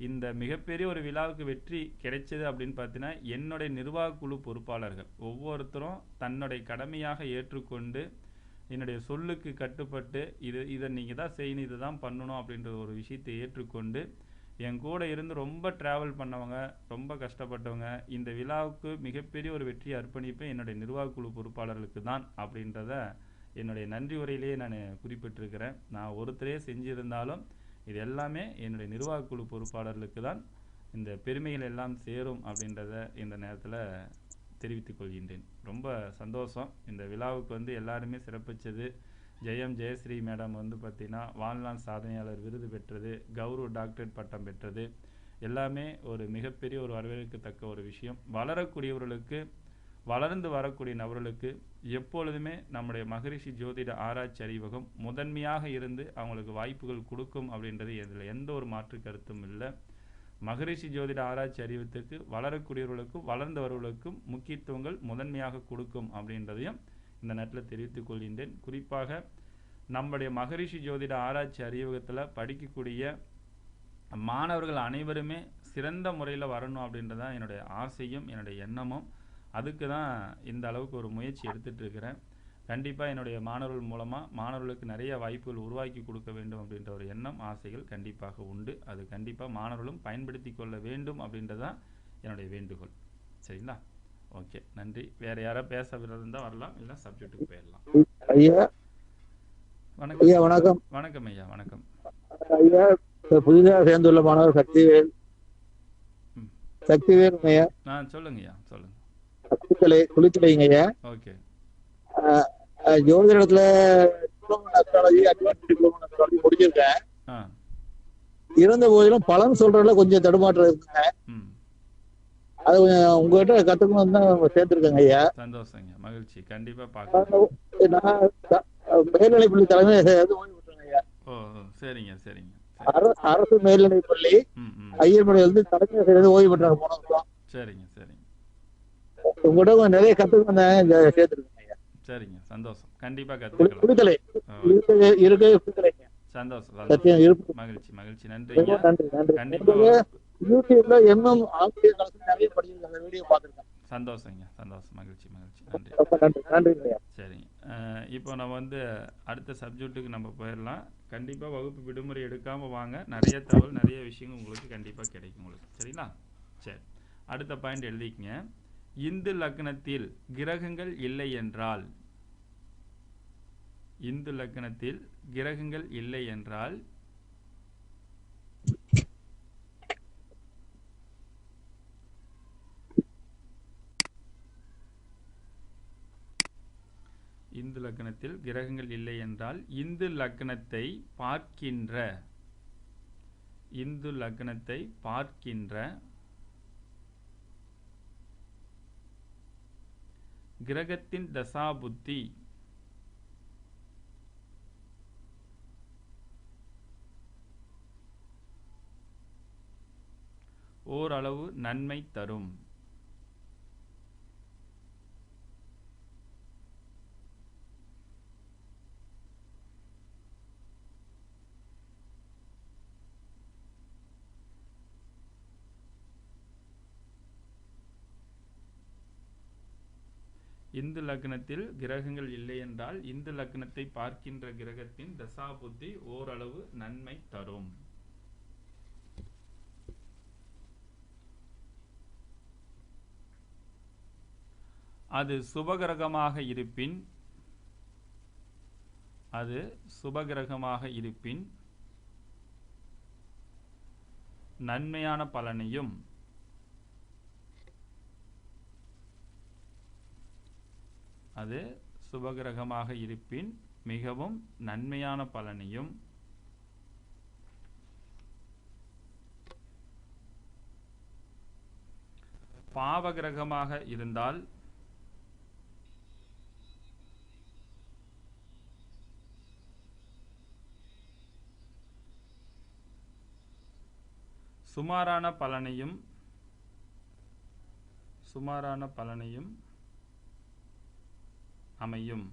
இந்த மிகப்பெரிய ஒரு விழாவுக்கு வெற்றி கிடைச்சது அப்படின்னு பார்த்தீங்கன்னா என்னுடைய நிர்வாக குழு பொறுப்பாளர்கள் ஒவ்வொருத்தரும் தன்னுடைய கடமையாக ஏற்றுக்கொண்டு என்னுடைய சொல்லுக்கு கட்டுப்பட்டு இதை நீங்கள் தான் செய்யணும், இதை தான் பண்ணணும் அப்படின்ற ஒரு விஷயத்தை ஏற்றுக்கொண்டு என் கூட இருந்து ரொம்ப ட்ராவல் பண்ணவங்க, ரொம்ப கஷ்டப்பட்டவங்க, இந்த விழாவுக்கு மிகப்பெரிய ஒரு வெற்றியை அர்ப்பணிப்பேன் என்னுடைய நிர்வாக குழு பொறுப்பாளர்களுக்கு தான் அப்படின்றத என்னுடைய நன்றி உரையிலேயே நான் குறிப்பிட்டிருக்கிறேன். நான் ஒருத்தரே செஞ்சிருந்தாலும் இது எல்லாமே என்னுடைய நிர்வாக குழு பொறுப்பாளர்களுக்கு தான் இந்த பெருமைகள் எல்லாம் சேரும் அப்படின்றத இந்த நேரத்தில் தெரிவித்துக் கொள்கின்றேன். ரொம்ப சந்தோஷம். இந்த விழாவுக்கு வந்து எல்லாருமே சிறப்பிச்சது. ஜெயஸ்ரீ மேடம் வந்து பார்த்திங்கன்னா வாழ்நாள் சாதனையாளர் விருது பெற்றது, கௌரவ டாக்டரேட் பட்டம் பெற்றது. எல்லாமே ஒரு மிகப்பெரிய ஒரு வரவேற்கத்தக்க ஒரு விஷயம். வளரக்கூடியவர்களுக்கு, வளர்ந்து வரக்கூடிய நபர்களுக்கு எப்பொழுதுமே நம்முடைய மகரிஷி ஜோதிட ஆராய்ச்சி அறிவகம் முதன்மையாக இருந்து அவங்களுக்கு வாய்ப்புகள் கொடுக்கும் அப்படின்றது இதில் எந்த ஒரு மாற்று கருத்தும் இல்லை. மகரிஷி ஜோதிட ஆராய்ச்சி அறிவத்துக்கு வளரக்கூடியவர்களுக்கும் வளர்ந்தவர்களுக்கும் முக்கியத்துவங்கள் முதன்மையாக கொடுக்கும் அப்படின்றதையும் இந்த நேரத்தில் தெரிவித்துக் கொள்கின்றேன். குறிப்பாக நம்முடைய மகரிஷி ஜோதிட ஆராய்ச்சி அறிவகத்தில் படிக்கக்கூடிய மாணவர்கள் அனைவருமே சிறந்த முறையில் வரணும் அப்படின்றதான் என்னுடைய ஆசையும் என்னுடைய எண்ணமும். அதுக்கு தான் இந்த அளவுக்கு ஒரு முயற்சி எடுத்துகிட்டு இருக்கிறேன். கண்டிப்பாக என்னுடைய மாணவர்கள் மூலமாக மாணவர்களுக்கு நிறைய வாய்ப்புகள் உருவாக்கி கொடுக்க வேண்டும் அப்படின்ற ஒரு எண்ணம், ஆசைகள் கண்டிப்பாக உண்டு. அது கண்டிப்பாக மாணவர்களும் பயன்படுத்தி கொள்ள வேண்டும் அப்படின்றதான் என்னுடைய வேண்டுகோள். சரிங்களா? ஓகே, நன்றி. வேற யாராவது பேச இருந்தால் வரலாம், இல்லை சப்ஜெக்ட்டுக்கு போயிடலாம். ஐயா வணக்கம். ஐயா வணக்கம். வணக்கம் ஐயா. வணக்கம் ஐயா. புதிதாக சேர்ந்துள்ள மாணவர் சக்திவேல் ஐயா. சொல்லுங்க ஐயா, சொல்லுங்க. குளித்துலைங்க ஐயா. ஓகே. ஜோதிடத்துல diploma astrology, advance diploma astrology முடிச்சிருக்கேன். இருந்த போதிலும் பலன் சொல்றதுல கொஞ்சம் தடுமாற்றம் இருக்குங்க. ம். அது கொஞ்சம் உங்ககிட்ட கத்துக்கணும் தான் சேர்த்திருக்கேங்க ஐயா. சந்தோஷங்க, மகிழ்ச்சி. கண்டிப்பா பார்க்கலாம். நான் மேல்நிலைப்பள்ளி தலைமை ஓய்வு பெற்றேங்க ஐயா. ஓ ஓ, சரிங்க சரிங்க. அரசு மேல்நிலைப்பள்ளி ம் ம். ஐயர்மலை தலைமை ஆசிரியர் ஓய்வு பெற்றாங்க போன வருஷம். சரிங்க சரிங்க உங்கள்கிட்ட கொஞ்சம் நிறைய கத்துக்கணும் இந்த சேர்த்திருக்கேங்க ஐயா. சரிங்க, சந்தோஷம். கண்டிப்பா கத்துக்கலாம். புரிதலை இருக்க புரிதலைங்க. சந்தோஷம் சத்தியம் சந்தோஷம். இருக்கு. மகிழ்ச்சி மகிழ்ச்சி. நன்றிங்க. நன்றி நன்றி. கண்டிப்பா யூடியூப்ல MM ஆசிரியர் கலந்து நிறைய படிச்சிருக்காங்க, வீடியோ பார்த்துருக்கேன். சந்தோஷங்க, சந்தோஷம். மகிழ்ச்சி மகிழ்ச்சி. நன்றி. ரொம்ப நன்றி நன்றிங்க ஐயா. சரிங்க. இப்போ நம்ம வந்து அடுத்த சப்ஜெக்ட்டுக்கு நம்ம போயிடலாம். கண்டிப்பாக வகுப்பு விடுமுறை எடுக்காமல் வாங்க. நிறைய தகவல், நிறைய விஷயங்கள் உங்களுக்கு கண்டிப்பாக கிடைக்கும் உங்களுக்கு. சரிங்களா? சரி, அடுத்த பாயிண்ட் எழுதிக்கங்க. இந்து லக்னத்தில் கிரகங்கள் இல்லை என்றால், இந்து லக்னத்தில் கிரகங்கள் இல்லை என்றால் இந்து லக்னத்தில் கிரகங்கள் இல்லை என்றால் இந்து லக்னத்தை பார்க்கின்ற, இந்து லக்னத்தை பார்க்கின்ற கிரகத்தின் தசாபுத்தி ஓரளவு நன்மை தரும். இந்து லக்னத்தில் கிரகங்கள் இல்லை என்றால் இந்து லக்னத்தை பார்க்கின்ற கிரகத்தின் தசாபுத்தி ஓரளவு நன்மை தரும். அது சுபகிரகமாக இருப்பின், அது சுபகிரகமாக இருப்பின் நன்மையான பலனையும், அது சுபகிரகமாக இருப்பின் மிகவும் நன்மையான பலனையும், பாவகிரகமாக இருந்தால் சுமாரான பலனையும், சுமாரான பலனையும் அமையும்.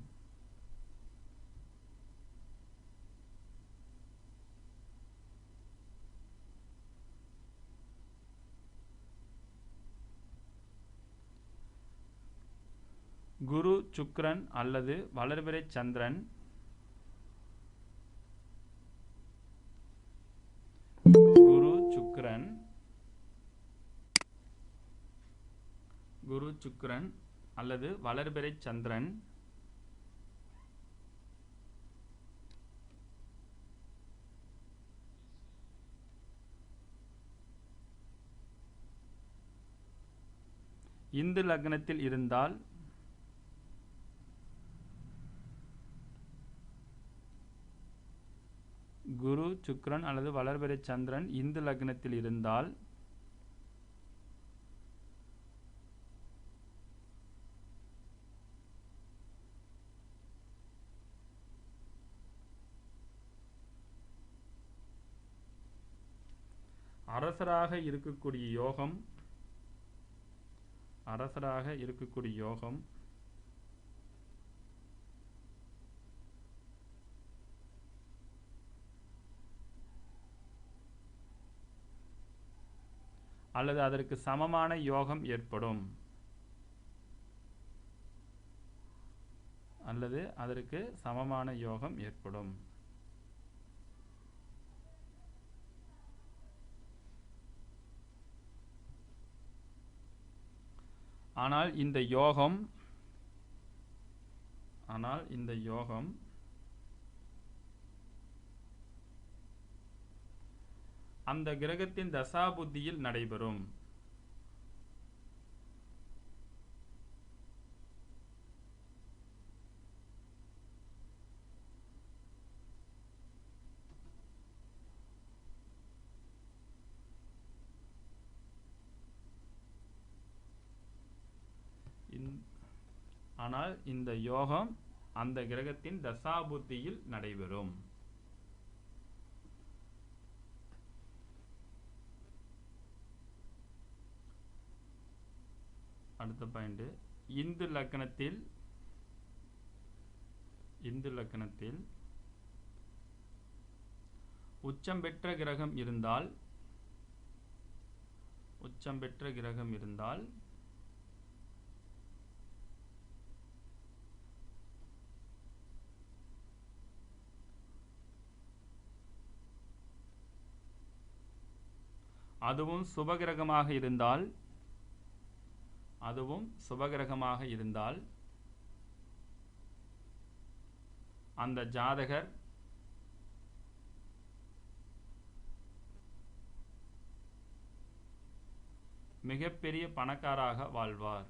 குரு சுக்கிரன் அல்லது வளர்பிறை சந்திரன் குரு சுக்கிரன் அல்லது வளர்பிறை சந்திரன் இந்து லக்னத்தில் இருந்தால் குரு சுக்கிரன் அல்லது வளர்பிறை சந்திரன் இந்து லக்னத்தில் இருந்தால் அரசராக இருக்கக்கூடிய யோகம், அரசராக இருக்கக்கூடிய யோகம் அல்லது அதற்கு சமமான யோகம் ஏற்படும், அல்லது அதற்கு சமமான யோகம் ஏற்படும். ஆனால் இந்த யோகம் அந்த கிரகத்தின் தசாபுத்தியில் நடைபெறும். ஆனால் இந்த யோகம் அந்த கிரகத்தின் தசாபுத்தியில் நடைபெறும். அடுத்த பாயிண்ட், இந்து லக்னத்தில் உச்சம் பெற்ற கிரகம் இருந்தால் அதுவும் சுபகிரகமாக இருந்தால் அந்த ஜாதகர் மிகப்பெரிய பணக்காராக வாழ்வார்.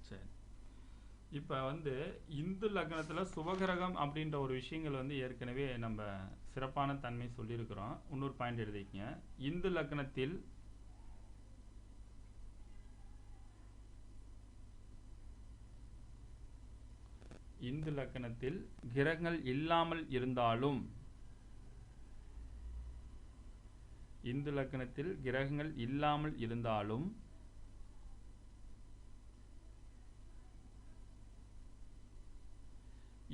சரி, இப்போ இந்து லக்னத்தில் சுபகிரகம் அப்படின்ற ஒரு விஷயங்கள் ஏற்கனவே நம்ம சிறப்பான தன்மை சொல்லியிருக்கிறோம். இன்னொரு பாயிண்ட் எழுதிக்கங்க. இந்து லக்னத்தில் கிரகங்கள் இல்லாமல் இருந்தாலும்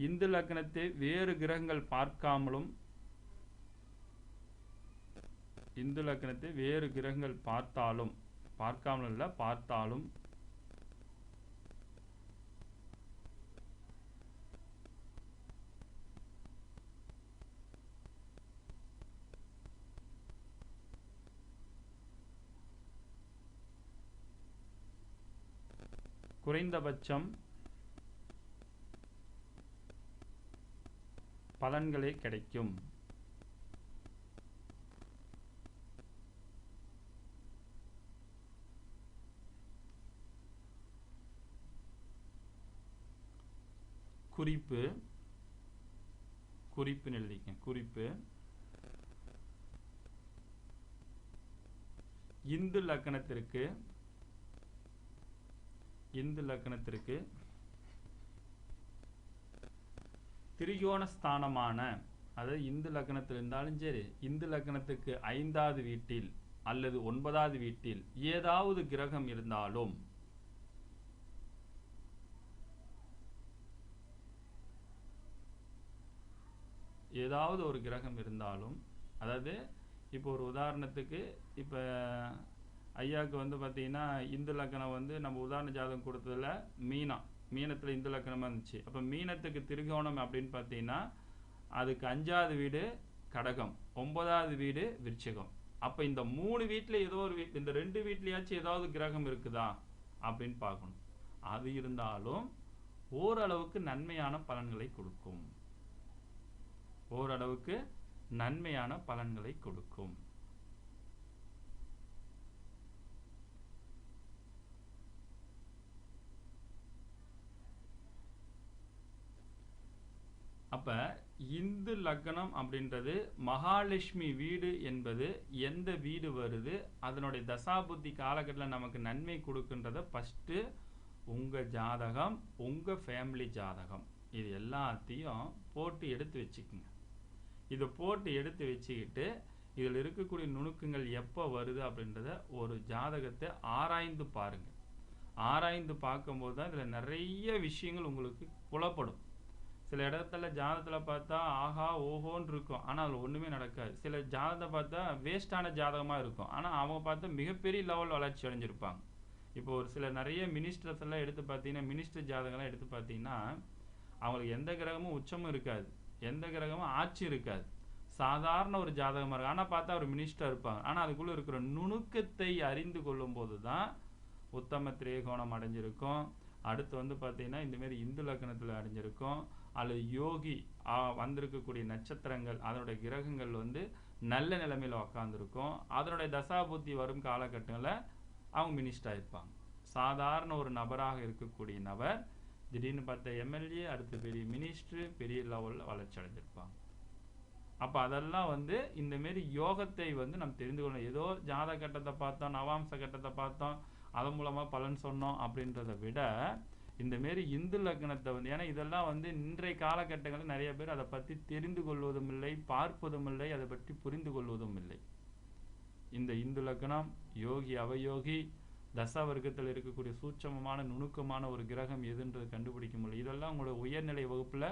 இந்து லக்னத்தை வேறு கிரகங்கள் பார்க்காமலும் பார்த்தாலும் குறைந்தபட்சம் பலன்களே கிடைக்கும். குறிப்பு இந்து லக்னத்திற்கு திரிகோணஸ்தானமான, அதாவது இந்து லக்னத்தில் இருந்தாலும் சரி, இந்து லக்னத்துக்கு 5வது வீட்டில் அல்லது 9வது வீட்டில் ஏதாவது கிரகம் இருந்தாலும் அதாவது இப்போ ஒரு உதாரணத்துக்கு இப்போ ஐயாவுக்கு பார்த்தீங்கன்னா இந்து லக்னம் நம்ம உதாரண ஜாதகம் கொடுத்ததுல மீனத்தில் இந்து லக்னமாக இருந்துச்சு. அப்போ மீனத்துக்கு திரிகோணம் அப்படின்னு பார்த்தீங்கன்னா அதுக்கு 5வது வீடு கடகம், 9வது வீடு விருச்சிகம். அப்போ இந்த 3 வீட்டில் ஏதோ ஒரு இந்த 2 வீட்லையாச்சும் ஏதாவது கிரகம் இருக்குதா அப்படின்னு பார்க்கணும். அது இருந்தாலும் ஓரளவுக்கு நன்மையான பலன்களை கொடுக்கும். அப்ப இந்து லக்னம் அப்படின்றது மகாலட்சுமி வீடு என்பது எந்த வீடு வருது, அதனுடைய தசாபுத்தி காலகட்டத்தில் நமக்கு நன்மை கொடுக்கின்றத ஃபஸ்ட்டு உங்கள் ஜாதகம், உங்கள் ஃபேமிலி ஜாதகம், இது எல்லாத்தையும் போட்டு எடுத்து வச்சுக்குங்க. இதை போட்டு எடுத்து வச்சுக்கிட்டு இதில் இருக்கக்கூடிய நுணுக்கங்கள் எப்போ வருது அப்படின்றத ஒரு ஜாதகத்தை ஆராய்ந்து பாருங்க. ஆராய்ந்து பார்க்கும்போது தான் இதில் நிறைய விஷயங்கள் உங்களுக்கு புலப்படும். சில இடத்துல ஜாதகத்தில் பார்த்தா ஆஹா ஓஹோன்னு இருக்கும், ஆனால் அதில் ஒன்றுமே நடக்காது. சில ஜாதகத்தை பார்த்தா வேஸ்டான ஜாதகமாக இருக்கும், ஆனால் அவங்க பார்த்தா மிகப்பெரிய லெவல் வளர்ச்சி அடைஞ்சிருப்பாங்க. இப்போ ஒரு சில நிறைய மினிஸ்டர்ஸ் எல்லாம் எடுத்து பார்த்தீங்கன்னா, மினிஸ்டர் ஜாதகம்லாம் எடுத்து பார்த்தீங்கன்னா அவங்களுக்கு எந்த கிரகமும் உச்சமும் இருக்காது, எந்த கிரகமும் ஆட்சி இருக்காது. சாதாரண ஒரு ஜாதகமாக இருக்கும். ஆனால் பார்த்தா ஒரு மினிஸ்டர் இருப்பாங்க. ஆனால் அதுக்குள்ளே இருக்கிற நுணுக்கத்தை அறிந்து கொள்ளும் போது தான் உத்தம திரிகோணம் அடைஞ்சிருக்கும். அடுத்து வந்து பார்த்தீங்கன்னா இந்தமாரி இந்து லக்னத்தில் அடைஞ்சிருக்கும். அல்லது யோகி வந்திருக்கக்கூடிய நட்சத்திரங்கள் அதனுடைய கிரகங்கள் வந்து நல்ல நிலைமையில் உக்காந்துருக்கும். அதனுடைய தசாபுத்தி வரும் காலகட்டங்களில் அவங்க மினிஸ்டர் இருப்பாங்க. சாதாரண ஒரு நபராக இருக்கக்கூடிய நபர் திடீர்னு பார்த்த எம்எல்ஏ, அடுத்து பெரிய மினிஸ்டர், பெரிய லெவலில் வளர்ச்சி அடைஞ்சிருப்பாங்க. அப்போ அதெல்லாம் வந்து இந்தமாரி யோகத்தை வந்து நம்ம தெரிந்து கொள்ளணும். ஏதோ ஜாத கட்டத்தை பார்த்தோம், நவாம்ச கட்டத்தை பார்த்தோம், அதன் மூலமாக பலன் சொன்னோம் அப்படின்றத விட இந்தமாரி இந்து லக்னத்தை வந்து, ஏன்னா இதெல்லாம் வந்து இன்றைய காலகட்டங்களில் நிறைய பேர் அதை பற்றி தெரிந்து கொள்வதும் இல்லை, பார்ப்பதும் இல்லை, அதை பற்றி புரிந்து கொள்வதும் இல்லை. இந்த இந்து லக்னம், யோகி அவயோகி, தசவர்க்கத்தில் இருக்கக்கூடிய சூட்சமமான நுணுக்கமான ஒரு கிரகம் எதுன்றது கண்டுபிடிக்க முடியல. இதெல்லாம் உங்களோட உயர்நிலை வகுப்பில்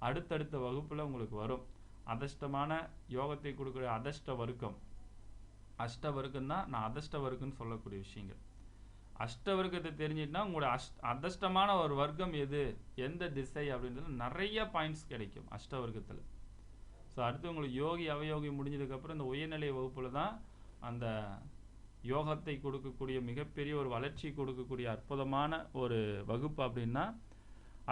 அடுத்தடுத்த வகுப்பில் உங்களுக்கு வரும். அதிர்ஷ்டமான யோகத்தை கொடுக்கக்கூடிய அதிர்ஷ்ட வர்க்கம், அஷ்ட வர்க்கம் தான் நான் அதிர்ஷ்ட வர்க்கம்னு சொல்லக்கூடிய விஷயங்கள். அஷ்ட வர்க்கத்தை தெரிஞ்சிட்டுனா உங்களுடைய அதிர்ஷ்டமான ஒரு வர்க்கம் எது, எந்த திசை அப்படின்றது நிறைய பாயிண்ட்ஸ் கிடைக்கும் அஷ்ட வர்க்கத்தில். ஸோ அடுத்து உங்களுக்கு யோகி அவயோகி முடிஞ்சதுக்கப்புறம் இந்த உயர்நிலை வகுப்பில் தான் அந்த யோகத்தை கொடுக்கக்கூடிய மிகப்பெரிய ஒரு வளர்ச்சி கொடுக்கக்கூடிய அற்புதமான ஒரு வகுப்பு. அப்படின்னா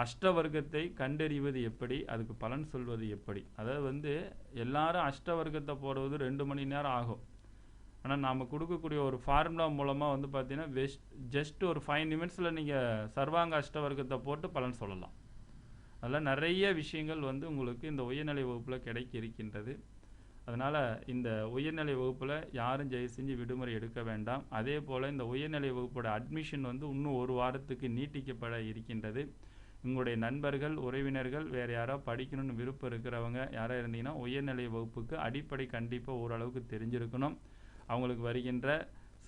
அஷ்ட வர்க்கத்தை கண்டறிவது எப்படி, அதுக்கு பலன் சொல்வது எப்படி. அதாவது வந்து எல்லாரும் அஷ்ட வர்க்கத்தை போடுவது 2 மணி நேரம் ஆகும். ஆனால் நாம் கொடுக்கக்கூடிய ஒரு ஃபார்முலா மூலமாக வந்து பார்த்தீங்கன்னா ஜஸ்ட் ஒரு 5 நிமிட்ஸில் நீங்கள் சர்வாங்க அஷ்ட வர்க்கத்தை போட்டு பலன் சொல்லலாம். அதில் நிறைய விஷயங்கள் வந்து உங்களுக்கு இந்த உயர்நிலை வகுப்பில் கிடைக்க இருக்கின்றது. அதனால் இந்த உயர்நிலை வகுப்பில் யாரும் தயவு செஞ்சு விடுமுறை எடுக்க வேண்டாம். அதே போல் இந்த உயர்நிலை வகுப்போட அட்மிஷன் வந்து இன்னும் 1 வாரத்துக்கு நீட்டிக்கப்பட இருக்கின்றது. உங்களுடைய நண்பர்கள், உறவினர்கள், வேறு யாராவது படிக்கணும்னு விருப்பம் இருக்கிறவங்க யாராக இருந்தீங்கன்னா உயர்நிலை வகுப்புக்கு அடிப்படை கண்டிப்பாக ஓரளவுக்கு தெரிஞ்சிருக்கணும். அவங்களுக்கு வருகின்ற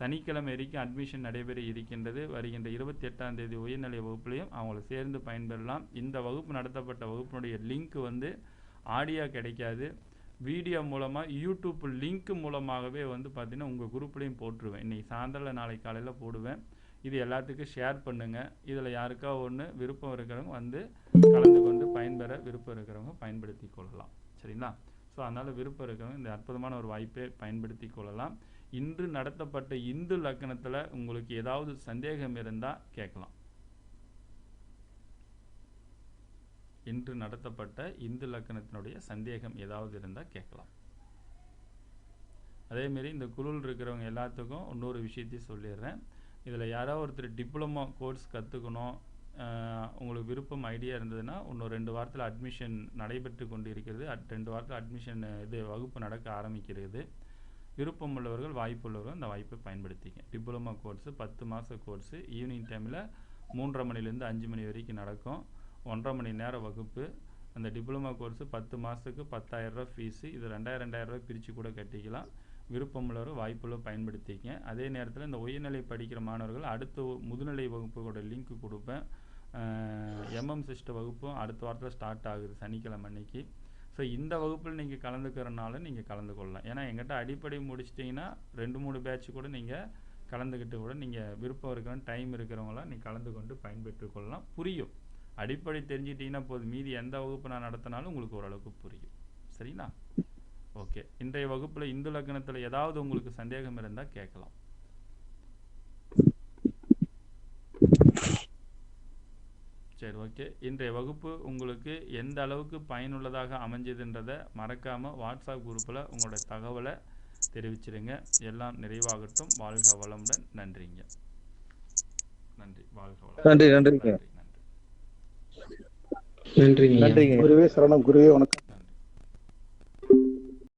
சனிக்கிழமை வரைக்கும் அட்மிஷன் நடைபெற இருக்கின்றது. வருகின்ற 28ஆம் தேதி உயர்நிலை வகுப்புலையும் அவங்களை சேர்ந்து பயன்பெறலாம். இந்த வகுப்பு நடத்தப்பட்ட வகுப்பினுடைய லிங்க் வந்து ஆடியோ கிடைக்காது, வீடியோ மூலமாக யூடியூப் லிங்க் மூலமாகவே வந்து பார்த்தீங்கன்னா உங்கள் குரூப்லேயும் போட்டுருவேன். இன்றைக்கி சாயந்தரம் நாளைக்கு காலையில் போடுவேன். இது எல்லாத்துக்கும் ஷேர் பண்ணுங்கள். இதில் யாருக்கா ஒன்று விருப்பம் இருக்கிறவங்க வந்து கலந்து கொண்டு பயன்பெற விருப்பம் இருக்கிறவங்க பயன்படுத்தி கொள்ளலாம். சரிங்களா? ஸோ அதனால் விருப்பம் இருக்கிறவங்க இந்த அற்புதமான ஒரு வாய்ப்பை பயன்படுத்தி கொள்ளலாம். இன்று நடத்தப்பட்ட இந்து லக்னத்தில் உங்களுக்கு ஏதாவது சந்தேகம் இருந்தால் கேட்கலாம். இன்று நடத்தப்பட்ட இந்து லக்னத்தினுடைய சந்தேகம் ஏதாவது இருந்தால் கேட்கலாம். அதேமாரி இந்த குழுவில் இருக்கிறவங்க எல்லாத்துக்கும் இன்னொரு விஷயத்தையும் சொல்லிடுறேன். இதில் யாராவது ஒருத்தர் டிப்ளமோ கோர்ஸ் கற்றுக்கணும், உங்களுக்கு விருப்பம் ஐடியா இருந்ததுன்னா இன்னும் 2 வாரத்தில் அட்மிஷன் நடைபெற்று கொண்டு இருக்கிறது. 2 வாரத்தில் அட்மிஷன் வகுப்பு நடக்க ஆரம்பிக்கிறது. விருப்பம் உள்ளவர்கள், வாய்ப்பு உள்ளவர்கள் இந்த வாய்ப்பை பயன்படுத்திங்க. டிப்ளமோ கோர்ஸு 10 மாத கோர்ஸு, ஈவினிங் டைமில் 3:30 மணிலேருந்து 5 மணி வரைக்கும் நடக்கும். 1.5 மணி நேரம் வகுப்பு. அந்த டிப்ளமோ கோர்ஸு 10 மாதத்துக்கு 10,000 ரூபா ஃபீஸு. இது 2,000 ரூபாய் பிரித்து கூட கட்டிக்கலாம். விருப்பம் உள்ளவர் வாய்ப்புள்ள பயன்படுத்திக்க. அதே நேரத்தில் இந்த உயர்நிலை படிக்கிற மாணவர்கள் அடுத்த முதுநிலை வகுப்போட லிங்க் கொடுப்பேன். எம்எம் சிஸ்ட வகுப்பும் அடுத்த வாரத்தில் ஸ்டார்ட் ஆகுது சனிக்கிழமை அன்னைக்கு. ஸோ இந்த வகுப்பில் நீங்கள் கலந்துக்கிறனால நீங்கள் கலந்து கொள்ளலாம். ஏன்னா எங்கிட்ட அடிப்படை முடிச்சிட்டிங்கன்னா 2-3 பேட்ச் கூட நீங்கள் கலந்துக்கிட்டு கூட நீங்கள் விருப்பம் இருக்கிற டைம் இருக்கிறவங்களாம் நீங்கள் கலந்து கொண்டு பயன்பெற்று கொள்ளலாம். புரியும், அடிப்படை தெரிஞ்சிட்டிங்கன்னா போதும், மீதி எந்த வகுப்பு நான் நடத்தினாலும் உங்களுக்கு ஓரளவுக்கு புரியும். சரிங்களா? ஓகே. இன்றைய வகுப்பில் இந்து லக்னத்தில் ஏதாவது உங்களுக்கு சந்தேகம் இருந்தால் கேட்கலாம். சரி, ஓகே. இன்றைய வகுப்பு உங்களுக்கு எந்த அளவுக்கு பயனுள்ளதாக அமைஞ்சதுன்றதை மறக்காமல் வாட்ஸ்அப் குரூப்பில் உங்களோட தகவலை தெரிவிச்சிருங்க. எல்லாம் நிறைவாகட்டும். வாழ்க வளமுடன். நன்றிங்க. நன்றி. வாழ்க வளமுடன். நன்றி. நன்றிங்க. நன்றிங்க. குருவே சரணம். குருவே வணக்கம்.